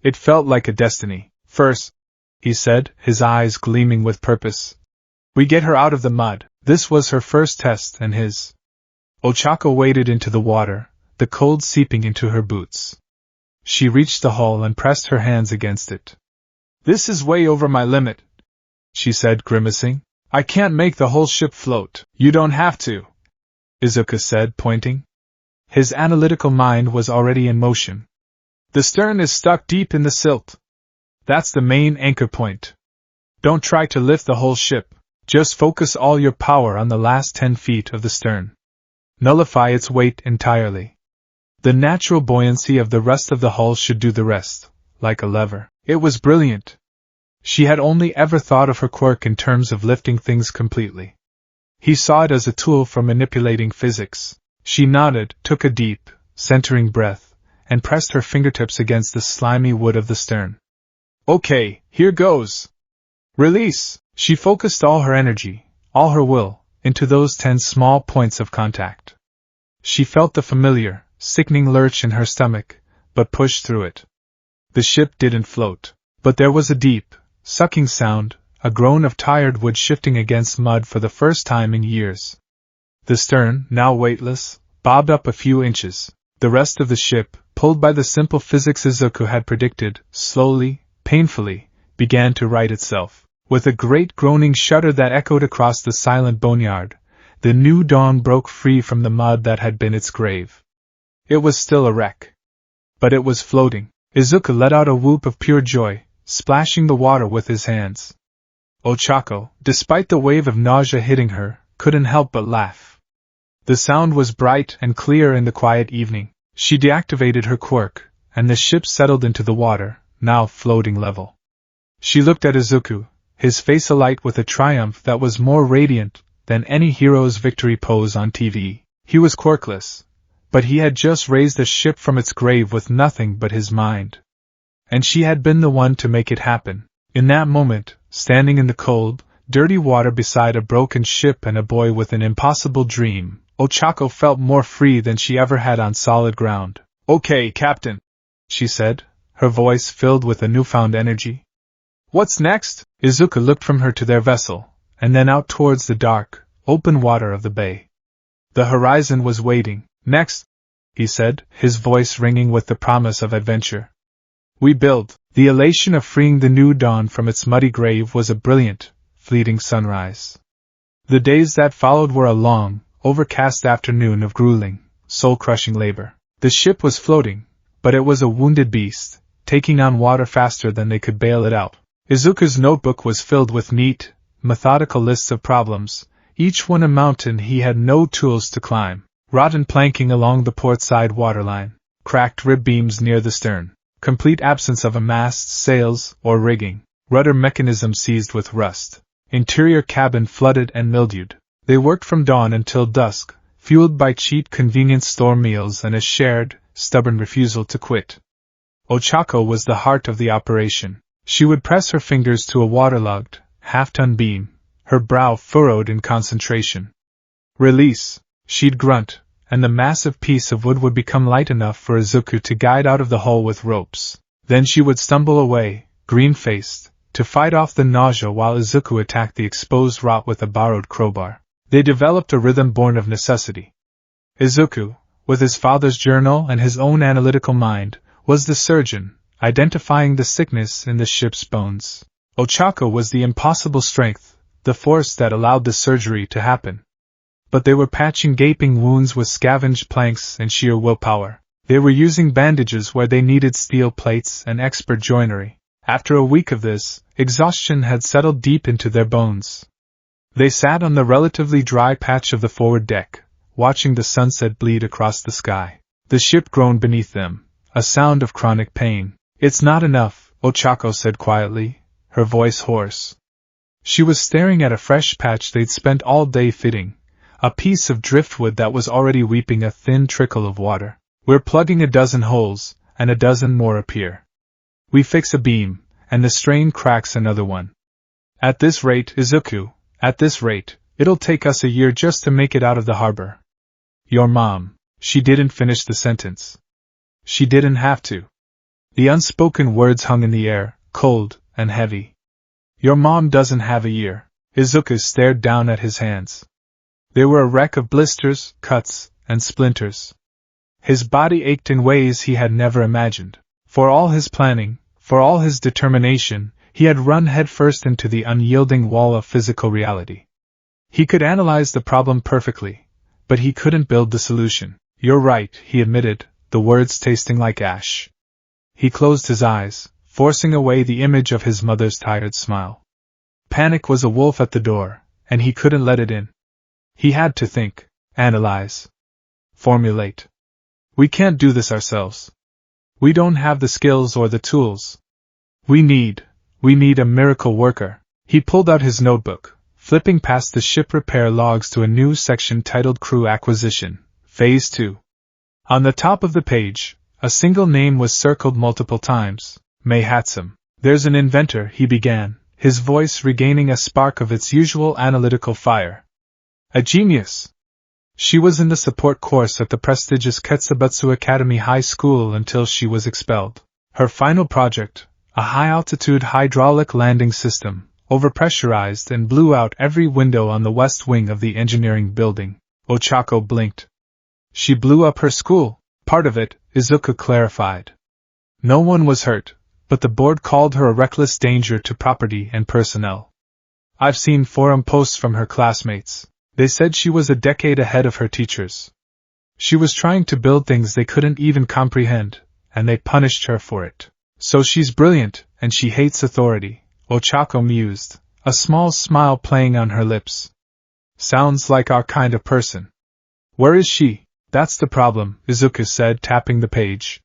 It felt like a destiny. First, he said, his eyes gleaming with purpose. We get her out of the mud. This was her first test, and his. Ochako waded into the water, the cold seeping into her boots. She reached the hull and pressed her hands against it. This is way over my limit, she said, grimacing. I can't make the whole ship float. You don't have to, Izuku said, pointing. His analytical mind was already in motion. The stern is stuck deep in the silt. That's the main anchor point. Don't try to lift the whole ship. Just focus all your power on the last 10 feet of the stern. Nullify its weight entirely. The natural buoyancy of the rest of the hull should do the rest, like a lever. It was brilliant. She had only ever thought of her quirk in terms of lifting things completely. He saw it as a tool for manipulating physics. She nodded, took a deep, centering breath, and pressed her fingertips against the slimy wood of the stern. Okay, here goes. Release! She focused all her energy, all her will, into those 10 small points of contact. She felt the familiar, sickening lurch in her stomach, but pushed through it. The ship didn't float, but there was a deep, sucking sound, a groan of tired wood shifting against mud for the first time in years. The stern, now weightless, bobbed up a few inches. The rest of the ship, pulled by the simple physics Izuku had predicted, slowly, painfully, began to right itself. With a great groaning shudder that echoed across the silent boneyard, the new dawn broke free from the mud that had been its grave. It was still a wreck. But it was floating. Izuku let out a whoop of pure joy, splashing the water with his hands. Ochako, despite the wave of nausea hitting her, couldn't help but laugh. The sound was bright and clear in the quiet evening. She deactivated her quirk, and the ship settled into the water, now floating level. She looked at Izuku, his face alight with a triumph that was more radiant than any hero's victory pose on TV. He was quirkless, but he had just raised a ship from its grave with nothing but his mind. And she had been the one to make it happen. In that moment, standing in the cold, dirty water beside a broken ship and a boy with an impossible dream, Ochako felt more free than she ever had on solid ground. Okay, Captain, she said, her voice filled with a newfound energy. What's next? Izuku looked from her to their vessel, and then out towards the dark, open water of the bay. The horizon was waiting. Next, he said, his voice ringing with the promise of adventure. We build. The elation of freeing the new dawn from its muddy grave was a brilliant, fleeting sunrise. The days that followed were a long, overcast afternoon of grueling, soul-crushing labor. The ship was floating, but it was a wounded beast, taking on water faster than they could bail it out. Izuku's notebook was filled with neat, methodical lists of problems, each one a mountain he had no tools to climb. Rotten planking along the port side waterline, cracked rib beams near the stern, complete absence of a mast, sails, or rigging, rudder mechanism seized with rust, interior cabin flooded and mildewed. They worked from dawn until dusk, fueled by cheap convenience store meals and a shared, stubborn refusal to quit. Ochako was the heart of the operation. She would press her fingers to a waterlogged, half-ton beam, her brow furrowed in concentration. Release, she'd grunt, and the massive piece of wood would become light enough for Izuku to guide out of the hole with ropes. Then she would stumble away, green-faced, to fight off the nausea while Izuku attacked the exposed rot with a borrowed crowbar. They developed a rhythm born of necessity. Izuku, with his father's journal and his own analytical mind, was the surgeon, identifying the sickness in the ship's bones. Ochako was the impossible strength, the force that allowed the surgery to happen. But they were patching gaping wounds with scavenged planks and sheer willpower. They were using bandages where they needed steel plates and expert joinery. After a week of this, exhaustion had settled deep into their bones. They sat on the relatively dry patch of the forward deck, watching the sunset bleed across the sky. The ship groaned beneath them, a sound of chronic pain. It's not enough, Ochako said quietly, her voice hoarse. She was staring at a fresh patch they'd spent all day fitting, a piece of driftwood that was already weeping a thin trickle of water. We're plugging a dozen holes, and a dozen more appear. We fix a beam, and the strain cracks another one. At this rate, Izuku, at this rate, it'll take us a year just to make it out of the harbor. Your mom. She didn't finish the sentence. She didn't have to. The unspoken words hung in the air, cold and heavy. Your mom doesn't have a ear. Izuku stared down at his hands. They were a wreck of blisters, cuts, and splinters. His body ached in ways he had never imagined. For all his planning, for all his determination, he had run headfirst into the unyielding wall of physical reality. He could analyze the problem perfectly, but he couldn't build the solution. You're right, he admitted, the words tasting like ash. He closed his eyes, forcing away the image of his mother's tired smile. Panic was a wolf at the door, and he couldn't let it in. He had to think, analyze, formulate. We can't do this ourselves. We don't have the skills or the tools. We need a miracle worker. He pulled out his notebook, flipping past the ship repair logs to a new section titled Crew Acquisition, Phase 2. On the top of the page, a single name was circled multiple times, May Hatsum. There's an inventor, he began, his voice regaining a spark of its usual analytical fire. A genius. She was in the support course at the prestigious Ketsubatsu Academy High School until she was expelled. Her final project, a high-altitude hydraulic landing system, overpressurized and blew out every window on the west wing of the engineering building. Ochako blinked. She blew up her school. Part of it, Izuku clarified. No one was hurt, but the board called her a reckless danger to property and personnel. I've seen forum posts from her classmates. They said she was a decade ahead of her teachers. She was trying to build things they couldn't even comprehend, and they punished her for it. So she's brilliant, and she hates authority, Ochako mused, a small smile playing on her lips. Sounds like our kind of person. Where is she? That's the problem, Izuku said, tapping the page.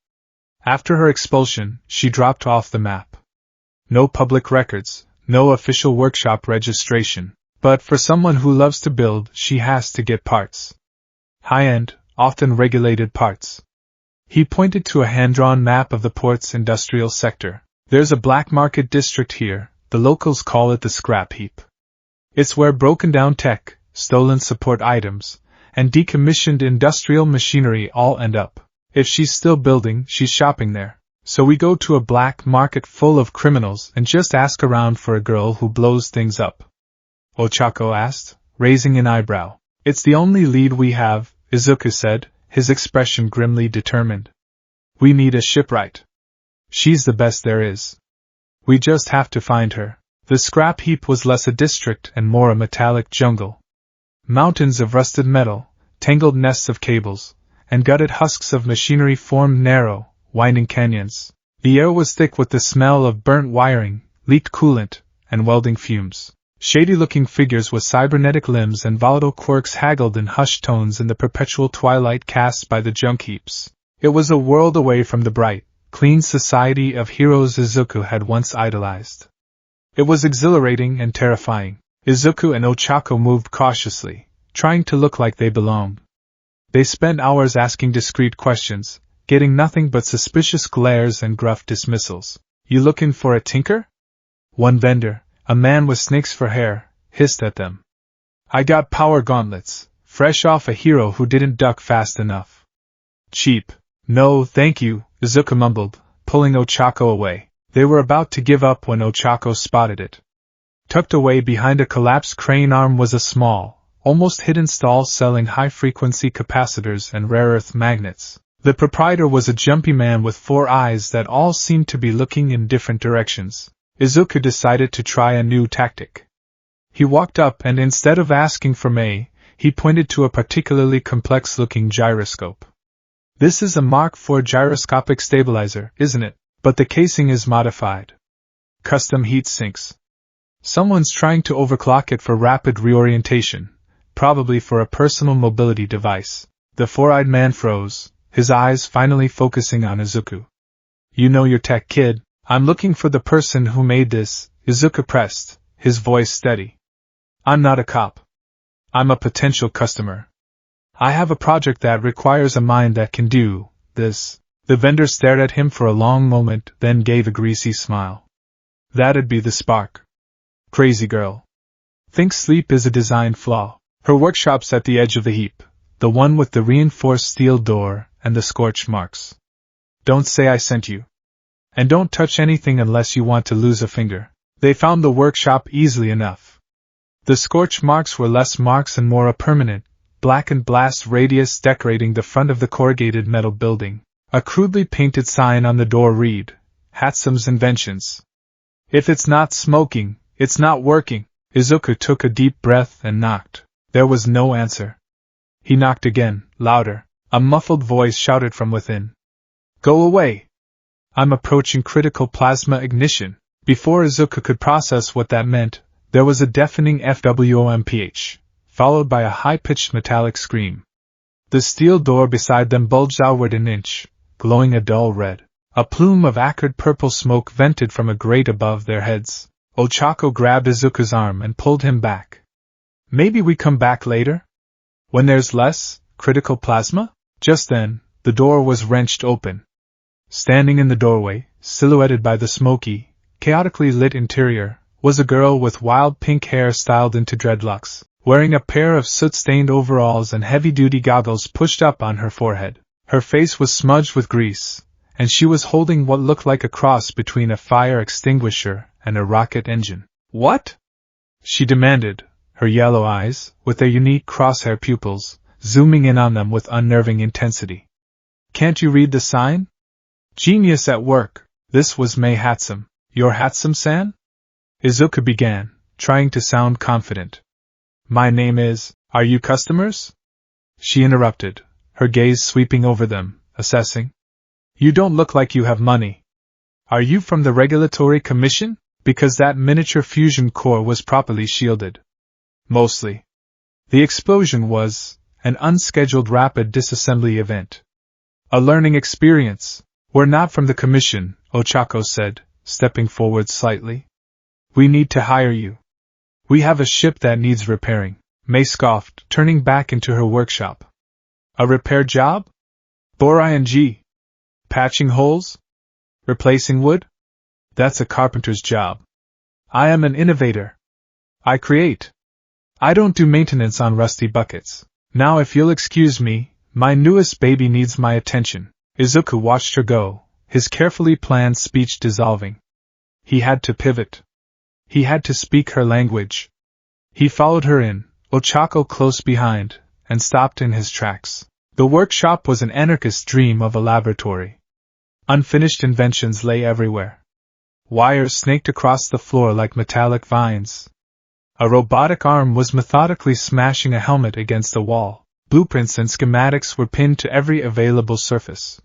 After her expulsion, she dropped off the map. No public records, no official workshop registration. But for someone who loves to build, she has to get parts. High-end, often regulated parts. He pointed to a hand-drawn map of the port's industrial sector. There's a black market district here, the locals call it the scrap heap. It's where broken-down tech, stolen support items, and decommissioned industrial machinery all end up. If she's still building, she's shopping there. So we go to a black market full of criminals and just ask around for a girl who blows things up. Ochako asked, raising an eyebrow. It's the only lead we have, Izuku said, his expression grimly determined. We need a shipwright. She's the best there is. We just have to find her. The scrap heap was less a district and more a metallic jungle. Mountains of rusted metal, tangled nests of cables, and gutted husks of machinery formed narrow, winding canyons. The air was thick with the smell of burnt wiring, leaked coolant, and welding fumes. Shady-looking figures with cybernetic limbs and volatile quirks haggled in hushed tones in the perpetual twilight cast by the junk heaps. It was a world away from the bright, clean society of heroes Izuku had once idolized. It was exhilarating and terrifying. Izuku and Ochako moved cautiously, trying to look like they belonged. They spent hours asking discreet questions, getting nothing but suspicious glares and gruff dismissals. You looking for a tinker? One vendor, a man with snakes for hair, hissed at them. I got power gauntlets, fresh off a hero who didn't duck fast enough. Cheap. No, thank you, Izuku mumbled, pulling Ochako away. They were about to give up when Ochako spotted it. Tucked away behind a collapsed crane arm was a small, almost hidden stall selling high-frequency capacitors and rare earth magnets. The proprietor was a jumpy man with 4 eyes that all seemed to be looking in different directions. Izuku decided to try a new tactic. He walked up and instead of asking for May, he pointed to a particularly complex-looking gyroscope. This is a Mark IV gyroscopic stabilizer, isn't it? But the casing is modified. Custom heat sinks. Someone's trying to overclock it for rapid reorientation, probably for a personal mobility device. The 4-eyed man froze, his eyes finally focusing on Izuku. You know your tech, kid. I'm looking for the person who made this, Izuku pressed, his voice steady. I'm not a cop. I'm a potential customer. I have a project that requires a mind that can do this. The vendor stared at him for a long moment, then gave a greasy smile. That'd be the spark. Crazy girl. Think sleep is a design flaw. Her workshop's at the edge of the heap, the one with the reinforced steel door and the scorch marks. Don't say I sent you. And don't touch anything unless you want to lose a finger. They found the workshop easily enough. The scorch marks were less marks and more a permanent, blackened blast radius decorating the front of the corrugated metal building. A crudely painted sign on the door read, Hatsum's Inventions. If it's not smoking, it's not working. Izuku took a deep breath and knocked. There was no answer. He knocked again, louder. A muffled voice shouted from within. Go away! I'm approaching critical plasma ignition. Before Izuku could process what that meant, there was a deafening FWOMPH, followed by a high-pitched metallic scream. The steel door beside them bulged outward an inch, glowing a dull red. A plume of acrid purple smoke vented from a grate above their heads. Ochako grabbed Izuku's arm and pulled him back. Maybe we come back later? When there's less critical plasma? Just then, the door was wrenched open. Standing in the doorway, silhouetted by the smoky, chaotically lit interior, was a girl with wild pink hair styled into dreadlocks, wearing a pair of soot-stained overalls and heavy-duty goggles pushed up on her forehead. Her face was smudged with grease, and she was holding what looked like a cross between a fire extinguisher and a rocket engine. What? She demanded, her yellow eyes, with their unique crosshair pupils, zooming in on them with unnerving intensity. Can't you read the sign? Genius at work. This was Mei Hatsum. Your Hatsum-san? Izuku began, trying to sound confident. My name is... Are you customers? She interrupted, her gaze sweeping over them, assessing. You don't look like you have money. Are you from the Regulatory Commission? Because that miniature fusion core was properly shielded. Mostly. The explosion was an unscheduled rapid disassembly event. A learning experience. We're not from the Commission, Ochako said, stepping forward slightly. We need to hire you. We have a ship that needs repairing. Mei scoffed, turning back into her workshop. A repair job? Bore-ing. Patching holes? Replacing wood? That's a carpenter's job. I am an innovator. I create. I don't do maintenance on rusty buckets. Now if you'll excuse me, my newest baby needs my attention. Izuku watched her go, his carefully planned speech dissolving. He had to pivot. He had to speak her language. He followed her in, Ochako close behind, and stopped in his tracks. The workshop was an anarchist's dream of a laboratory. Unfinished inventions lay everywhere. Wires snaked across the floor like metallic vines. A robotic arm was methodically smashing a helmet against a wall. Blueprints and schematics were pinned to every available surface.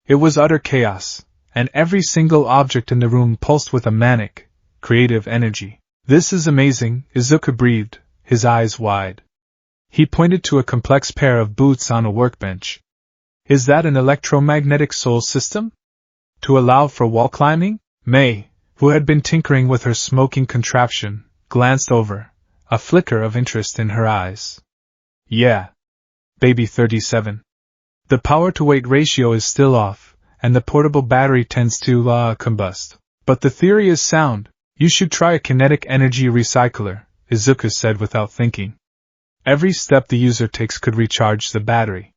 It was utter chaos, and every single object in the room pulsed with a manic, creative energy. This is amazing, Izuku breathed, his eyes wide. He pointed to a complex pair of boots on a workbench. Is that an electromagnetic soul system? To allow for wall climbing? Mei, who had been tinkering with her smoking contraption, glanced over, a flicker of interest in her eyes. Yeah. Baby 37. The power-to-weight ratio is still off, and the portable battery tends to combust. But the theory is sound. You should try a kinetic energy recycler, Izuku said without thinking. Every step the user takes could recharge the battery.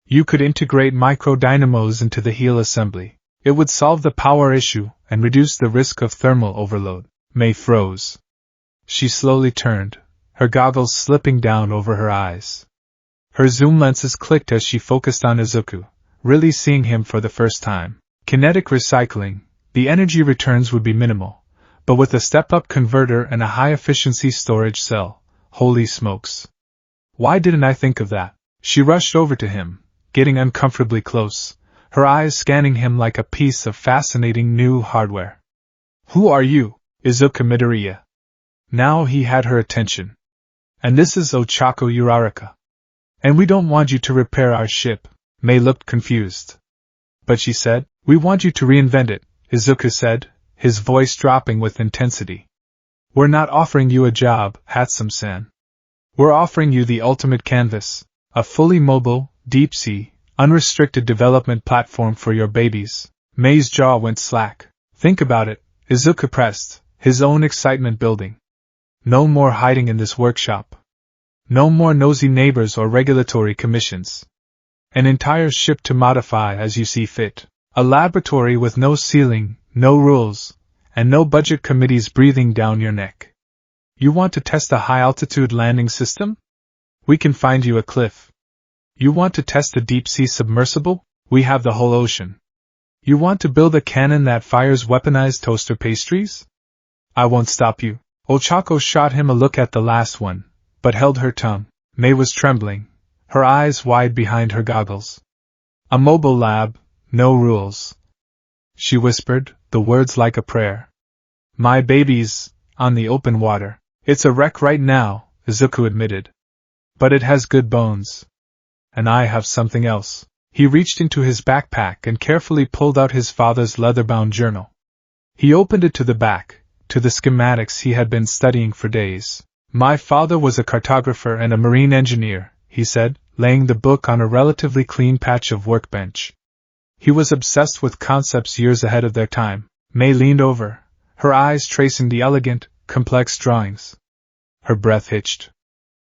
You could integrate micro-dynamos into the heel assembly. It would solve the power issue and reduce the risk of thermal overload. Mei froze. She slowly turned, her goggles slipping down over her eyes. Her zoom lenses clicked as she focused on Izuku, really seeing him for the first time. Kinetic recycling, the energy returns would be minimal, but with a step-up converter and a high-efficiency storage cell, holy smokes. Why didn't I think of that? She rushed over to him, getting uncomfortably close, her eyes scanning him like a piece of fascinating new hardware. Who are you? Izuku Midoriya. Now he had her attention. And this is Ochako Uraraka. And we don't want you to repair our ship. Mei looked confused. But she said, we want you to reinvent it, Izuku said, his voice dropping with intensity. We're not offering you a job, Hatsum-san. We're offering you the ultimate canvas, a fully mobile, deep-sea, unrestricted development platform for your babies. Mei's jaw went slack. Think about it, Izuku pressed, his own excitement building. No more hiding in this workshop. No more nosy neighbors or regulatory commissions. An entire ship to modify as you see fit. A laboratory with no ceiling, no rules, and no budget committees breathing down your neck. You want to test a high-altitude landing system? We can find you a cliff. You want to test a deep-sea submersible? We have the whole ocean. You want to build a cannon that fires weaponized toaster pastries? I won't stop you. Ochako shot him a look at the last one, but held her tongue. May was trembling, her eyes wide behind her goggles. A mobile lab, no rules. She whispered, the words like a prayer. My baby's on the open water. It's a wreck right now, Izuku admitted. But it has good bones. And I have something else. He reached into his backpack and carefully pulled out his father's leather-bound journal. He opened it to the back, to the schematics he had been studying for days. My father was a cartographer and a marine engineer, he said, laying the book on a relatively clean patch of workbench. He was obsessed with concepts years ahead of their time. May leaned over, her eyes tracing the elegant, complex drawings. Her breath hitched.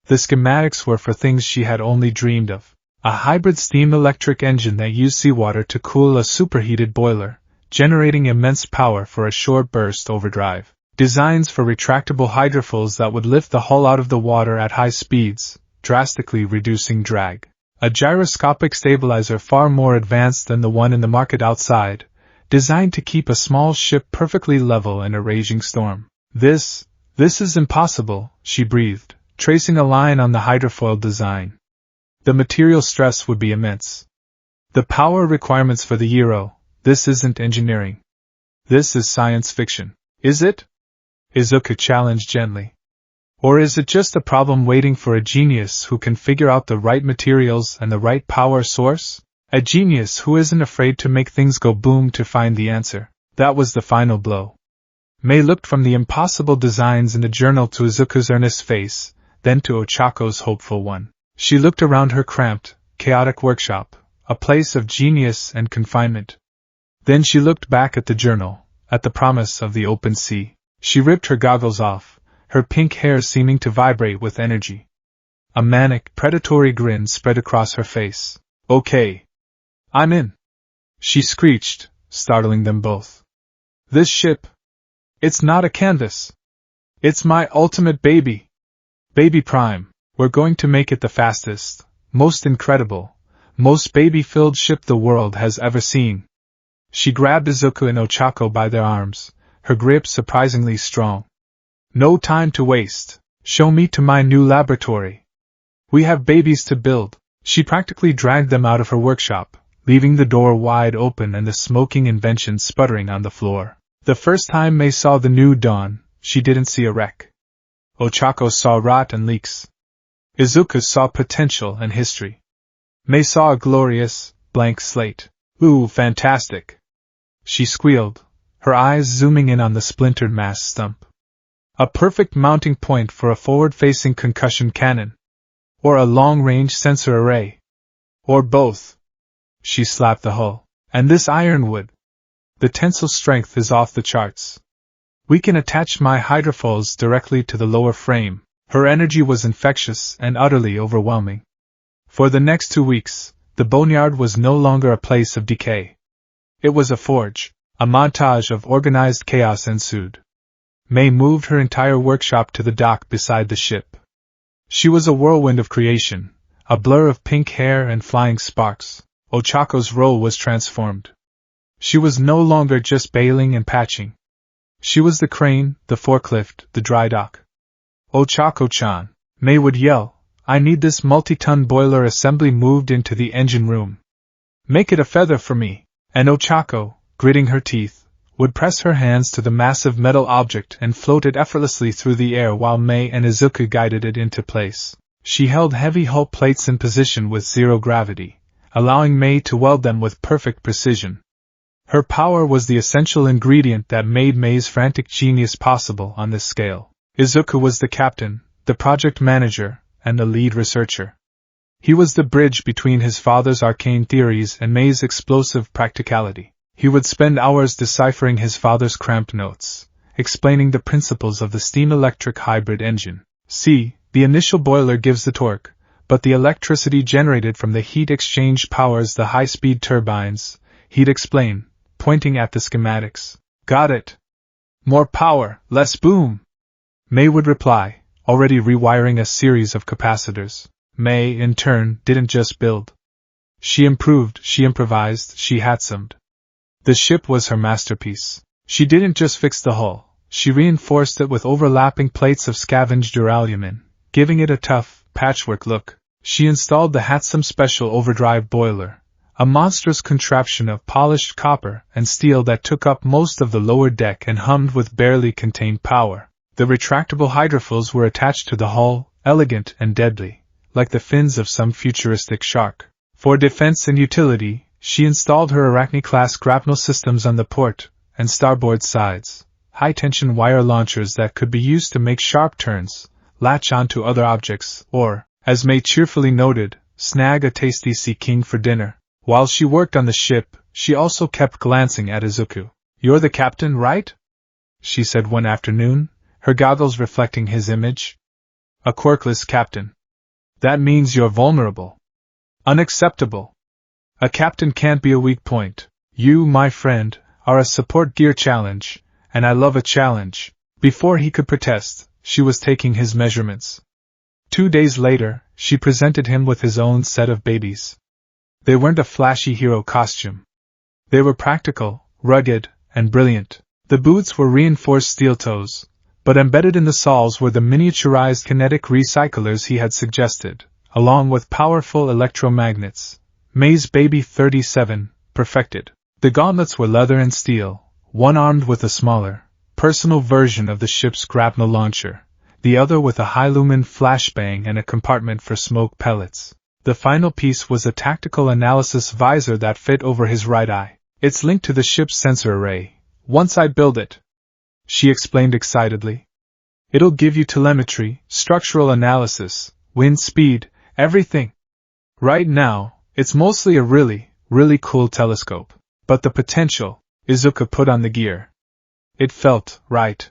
The schematics were for things she had only dreamed of. A hybrid steam-electric engine that used seawater to cool a superheated boiler, generating immense power for a short burst overdrive. Designs for retractable hydrofoils that would lift the hull out of the water at high speeds, drastically reducing drag. A gyroscopic stabilizer far more advanced than the one in the market outside, designed to keep a small ship perfectly level in a raging storm. This is impossible, she breathed, tracing a line on the hydrofoil design. The material stress would be immense. The power requirements for the Euro, this isn't engineering. This is science fiction. Is it? Izuku challenged gently. Or is it just a problem waiting for a genius who can figure out the right materials and the right power source? A genius who isn't afraid to make things go boom to find the answer. That was the final blow. May looked from the impossible designs in the journal to Izuku's earnest face, then to Ochako's hopeful one. She looked around her cramped, chaotic workshop, a place of genius and confinement. Then she looked back at the journal, at the promise of the open sea. She ripped her goggles off, her pink hair seeming to vibrate with energy. A manic, predatory grin spread across her face. Okay. I'm in. She screeched, startling them both. This ship. It's not a canvas. It's my ultimate baby. Baby Prime. We're going to make it the fastest, most incredible, most baby-filled ship the world has ever seen. She grabbed Izuku and Ochako by their arms, her grip surprisingly strong. No time to waste. Show me to my new laboratory. We have babies to build. She practically dragged them out of her workshop, leaving the door wide open and the smoking invention sputtering on the floor. The first time May saw the new dawn, she didn't see a wreck. Ochako saw rot and leaks. Izuku saw potential and history. May saw a glorious, blank slate. Ooh, fantastic! She squealed, her eyes zooming in on the splintered mast stump. A perfect mounting point for a forward-facing concussion cannon. Or a long-range sensor array. Or both. She slapped the hull. And this ironwood. The tensile strength is off the charts. We can attach my hydrofoils directly to the lower frame. Her energy was infectious and utterly overwhelming. For the next 2 weeks, the boneyard was no longer a place of decay. It was a forge. A montage of organized chaos ensued. May moved her entire workshop to the dock beside the ship. She was a whirlwind of creation, a blur of pink hair and flying sparks. Ochako's role was transformed. She was no longer just bailing and patching. She was the crane, the forklift, the dry dock. Ochako-chan, May would yell, I need this multi-ton boiler assembly moved into the engine room. Make it a feather for me. And Ochako, gritting her teeth, would press her hands to the massive metal object and float it effortlessly through the air while May and Izuku guided it into place. She held heavy hull plates in position with zero gravity, allowing May to weld them with perfect precision. Her power was the essential ingredient that made May's frantic genius possible on this scale. Izuku was the captain, the project manager, and the lead researcher. He was the bridge between his father's arcane theories and May's explosive practicality. He would spend hours deciphering his father's cramped notes, explaining the principles of the steam-electric hybrid engine. See, The initial boiler gives the torque, but the electricity generated from the heat exchange powers the high-speed turbines, he'd explain, pointing at the schematics. Got it. More power, less boom. May would reply, already rewiring a series of capacitors. May, in turn, didn't just build. She improved, she improvised, she hatsomed. The ship was her masterpiece. She didn't just fix the hull, she reinforced it with overlapping plates of scavenged duralumin, giving it a tough, patchwork look. She installed the Hatsum Special Overdrive Boiler, a monstrous contraption of polished copper and steel that took up most of the lower deck and hummed with barely contained power. The retractable hydrophils were attached to the hull, elegant and deadly, like the fins of some futuristic shark. For defense and utility, she installed her Arachne-class grapnel systems on the port and starboard sides, high-tension wire launchers that could be used to make sharp turns, latch onto other objects, or, as May cheerfully noted, snag a tasty sea king for dinner. While she worked on the ship, she also kept glancing at Izuku. "You're the captain, right?" she said one afternoon, her goggles reflecting his image. "A quirkless captain. That means you're vulnerable. Unacceptable. A captain can't be a weak point. You, my friend, are a support gear challenge, and I love a challenge." Before he could protest, she was taking his measurements. 2 days later, she presented him with his own set of babies. They weren't a flashy hero costume. They were practical, rugged, and brilliant. The boots were reinforced steel toes, but embedded in the soles were the miniaturized kinetic recyclers he had suggested, along with powerful electromagnets. May's Baby 37, perfected. The gauntlets were leather and steel, one armed with a smaller, personal version of the ship's grapnel launcher, the other with a high-lumen flashbang and a compartment for smoke pellets. The final piece was a tactical analysis visor that fit over his right eye. "It's linked to the ship's sensor array. Once I build it," she explained excitedly, "it'll give you telemetry, structural analysis, wind speed, everything. Right now, it's mostly a really cool telescope. But the potential," Izuku put on the gear. It felt right.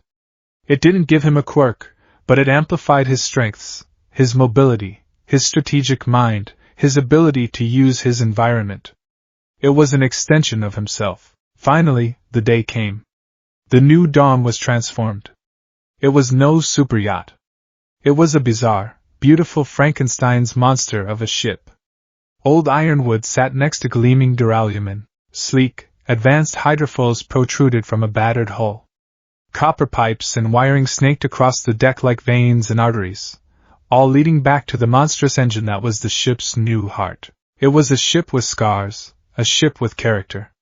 It didn't give him a quirk, but it amplified his strengths, his mobility, his strategic mind, his ability to use his environment. It was an extension of himself. Finally, the day came. The new Dawn was transformed. It was no super yacht. It was a bizarre, beautiful Frankenstein's monster of a ship. Old ironwood sat next to gleaming duralumin. Sleek, advanced hydrofoils protruded from a battered hull. Copper pipes and wiring snaked across the deck like veins and arteries, all leading back to the monstrous engine that was the ship's new heart. It was a ship with scars, a ship with character.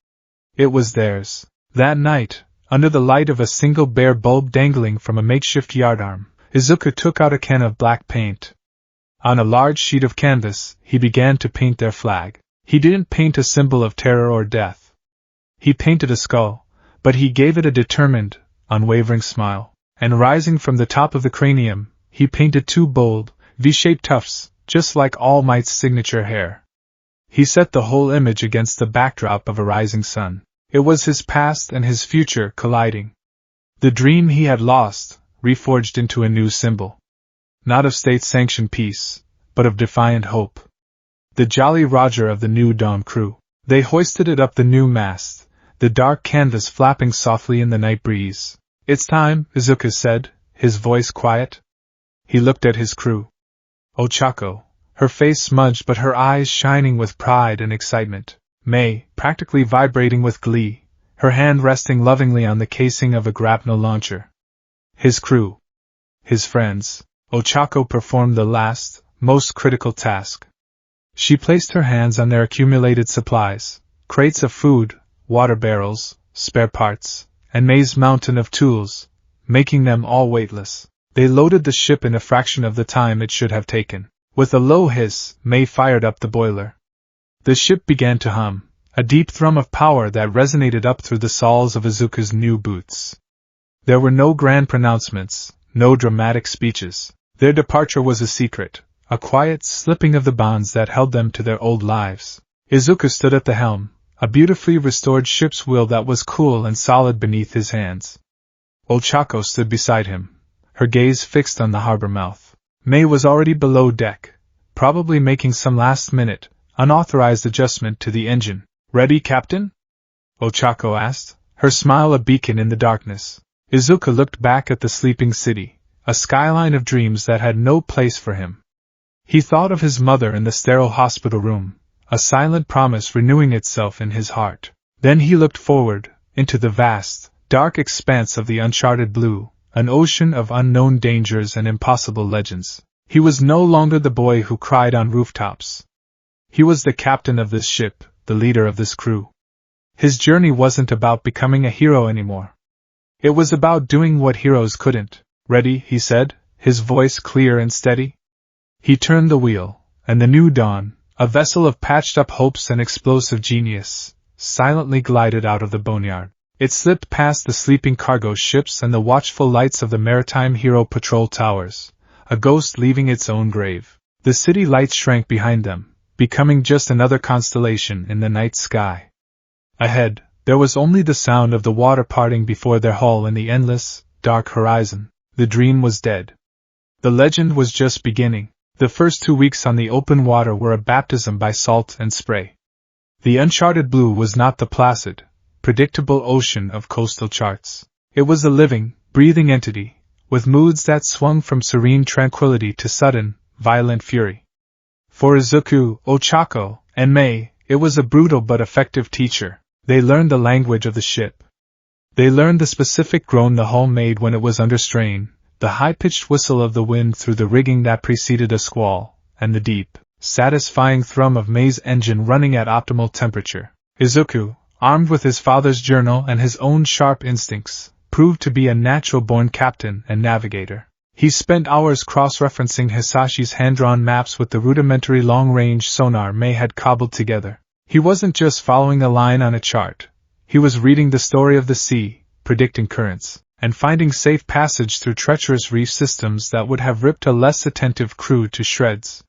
It was theirs. That night, under the light of a single bare bulb dangling from a makeshift yardarm, Izuku took out a can of black paint. On a large sheet of canvas, he began to paint their flag. He didn't paint a symbol of terror or death. He painted a skull, but he gave it a determined, unwavering smile. And rising from the top of the cranium, he painted 2 bold, V-shaped tufts, just like All Might's signature hair. He set the whole image against the backdrop of a rising sun. It was his past and his future colliding. The dream he had lost, reforged into a new symbol. Not of state-sanctioned peace, but of defiant hope. The Jolly Roger of the New Dawn crew. They hoisted it up the new mast, the dark canvas flapping softly in the night breeze. "It's time," Izuku said, his voice quiet. He looked at his crew. Ochako, her face smudged but her eyes shining with pride and excitement. May, practically vibrating with glee, her hand resting lovingly on the casing of a grapnel launcher. His crew. His friends. Ochako performed the last, most critical task. She placed her hands on their accumulated supplies, crates of food, water barrels, spare parts, and May's mountain of tools, making them all weightless. They loaded the ship in a fraction of the time it should have taken. With a low hiss, May fired up the boiler. The ship began to hum, a deep thrum of power that resonated up through the soles of Izuku's new boots. There were no grand pronouncements, no dramatic speeches. Their departure was a secret, a quiet slipping of the bonds that held them to their old lives. Izuku stood at the helm, a beautifully restored ship's wheel that was cool and solid beneath his hands. Ochako stood beside him, her gaze fixed on the harbor mouth. May was already below deck, probably making some last-minute, unauthorized adjustment to the engine. "Ready, Captain?" Ochako asked, her smile a beacon in the darkness. Izuku looked back at the sleeping city, a skyline of dreams that had no place for him. He thought of his mother in the sterile hospital room, a silent promise renewing itself in his heart. Then he looked forward, into the vast, dark expanse of the uncharted blue, an ocean of unknown dangers and impossible legends. He was no longer the boy who cried on rooftops. He was the captain of this ship, the leader of this crew. His journey wasn't about becoming a hero anymore. It was about doing what heroes couldn't. "Ready," he said, his voice clear and steady. He turned the wheel, and the new dawn, a vessel of patched-up hopes and explosive genius, silently glided out of the boneyard. It slipped past the sleeping cargo ships and the watchful lights of the Maritime Hero Patrol towers, a ghost leaving its own grave. The city lights shrank behind them, becoming just another constellation in the night sky. Ahead, there was only the sound of the water parting before their hull in the endless, dark horizon. The dream was dead. The legend was just beginning. The first 2 weeks on the open water were a baptism by salt and spray. The uncharted blue was not the placid, predictable ocean of coastal charts. It was a living, breathing entity, with moods that swung from serene tranquility to sudden, violent fury. For Izuku, Ochako, and Mei, it was a brutal but effective teacher. They learned the language of the ship. They learned the specific groan the hull made when it was under strain, the high-pitched whistle of the wind through the rigging that preceded a squall, and the deep, satisfying thrum of Mei's engine running at optimal temperature. Izuku, armed with his father's journal and his own sharp instincts, proved to be a natural-born captain and navigator. He spent hours cross-referencing Hisashi's hand-drawn maps with the rudimentary long-range sonar Mei had cobbled together. He wasn't just following a line on a chart. He was reading the story of the sea, predicting currents, and finding safe passage through treacherous reef systems that would have ripped a less attentive crew to shreds.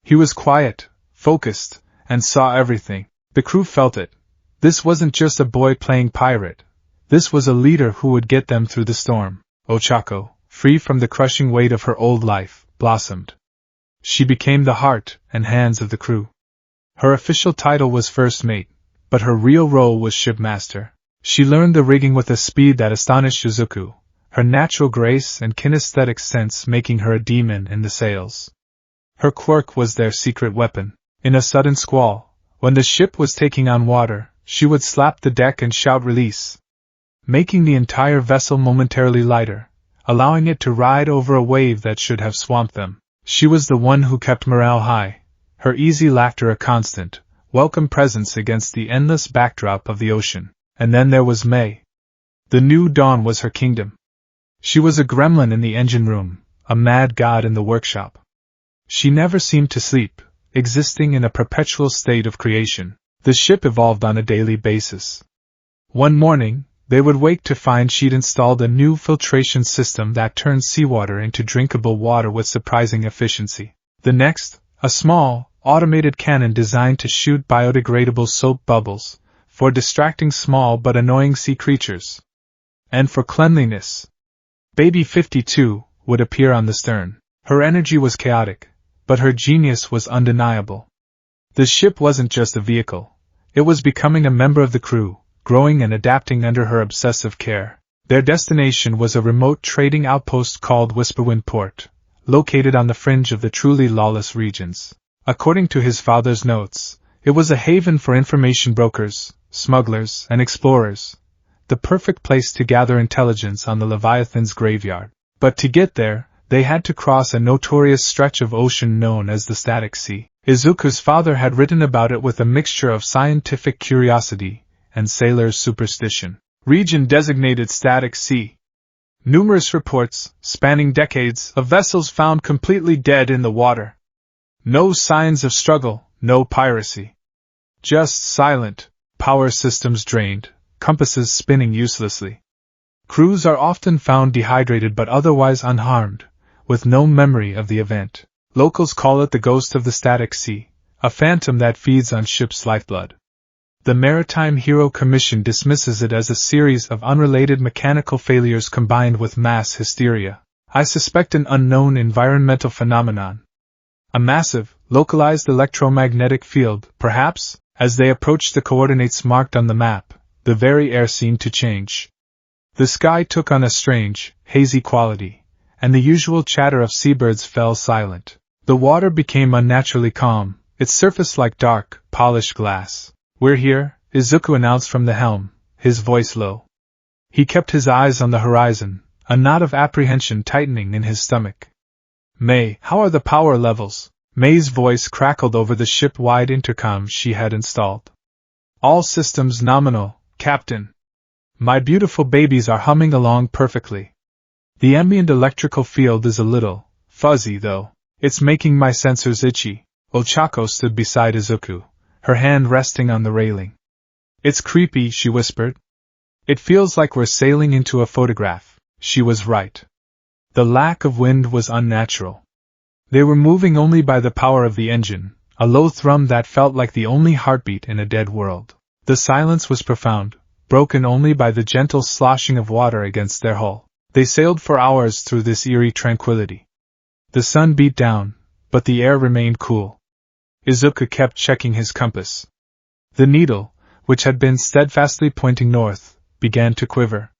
He was quiet, focused, and saw everything. The crew felt it. This wasn't just a boy playing pirate. This was a leader who would get them through the storm. Ochako, free from the crushing weight of her old life, blossomed. She became the heart and hands of the crew. Her official title was first mate, but her real role was shipmaster. She learned the rigging with a speed that astonished Izuku, her natural grace and kinesthetic sense making her a demon in the sails. Her quirk was their secret weapon. In a sudden squall, when the ship was taking on water, she would slap the deck and shout release, making the entire vessel momentarily lighter, allowing it to ride over a wave that should have swamped them. She was the one who kept morale high, her easy laughter a constant, welcome presence against the endless backdrop of the ocean. And then there was Mei. The new dawn was her kingdom. She was a gremlin in the engine room, a mad god in the workshop. She never seemed to sleep, existing in a perpetual state of creation. The ship evolved on a daily basis. One morning, they would wake to find she'd installed a new filtration system that turned seawater into drinkable water with surprising efficiency. The next, a small, automated cannon designed to shoot biodegradable soap bubbles, for distracting small but annoying sea creatures. And for cleanliness, Baby 52 would appear on the stern. Her energy was chaotic, but her genius was undeniable. The ship wasn't just a vehicle. It was becoming a member of the crew, growing and adapting under her obsessive care. Their destination was a remote trading outpost called Whisperwind Port, located on the fringe of the truly lawless regions. According to his father's notes, it was a haven for information brokers, smugglers, and explorers, the perfect place to gather intelligence on the Leviathan's graveyard. But to get there, they had to cross a notorious stretch of ocean known as the Static Sea. Izuku's father had written about it with a mixture of scientific curiosity and sailor's superstition. Region designated Static Sea. Numerous reports, spanning decades, of vessels found completely dead in the water. No signs of struggle, no piracy. Just silent, power systems drained, compasses spinning uselessly. Crews are often found dehydrated but otherwise unharmed, with no memory of the event. Locals call it the ghost of the Static Sea, a phantom that feeds on ships' lifeblood. The Maritime Hero Commission dismisses it as a series of unrelated mechanical failures combined with mass hysteria. I suspect an unknown environmental phenomenon. A massive, localized electromagnetic field, perhaps. As they approached the coordinates marked on the map, the very air seemed to change. The sky took on a strange, hazy quality, and the usual chatter of seabirds fell silent. The water became unnaturally calm, its surface like dark, polished glass. "We're here," Izuku announced from the helm, his voice low. He kept his eyes on the horizon, a knot of apprehension tightening in his stomach. "May, how are the power levels?" May's voice crackled over the ship-wide intercom she had installed. "All systems nominal, Captain. My beautiful babies are humming along perfectly. The ambient electrical field is a little fuzzy, though. It's making my sensors itchy." Ochako stood beside Izuku, her hand resting on the railing. "It's creepy," she whispered. "It feels like we're sailing into a photograph." She was right. The lack of wind was unnatural. They were moving only by the power of the engine, a low thrum that felt like the only heartbeat in a dead world. The silence was profound, broken only by the gentle sloshing of water against their hull. They sailed for hours through this eerie tranquility. The sun beat down, but the air remained cool. Izuku kept checking his compass. The needle, which had been steadfastly pointing north, began to quiver.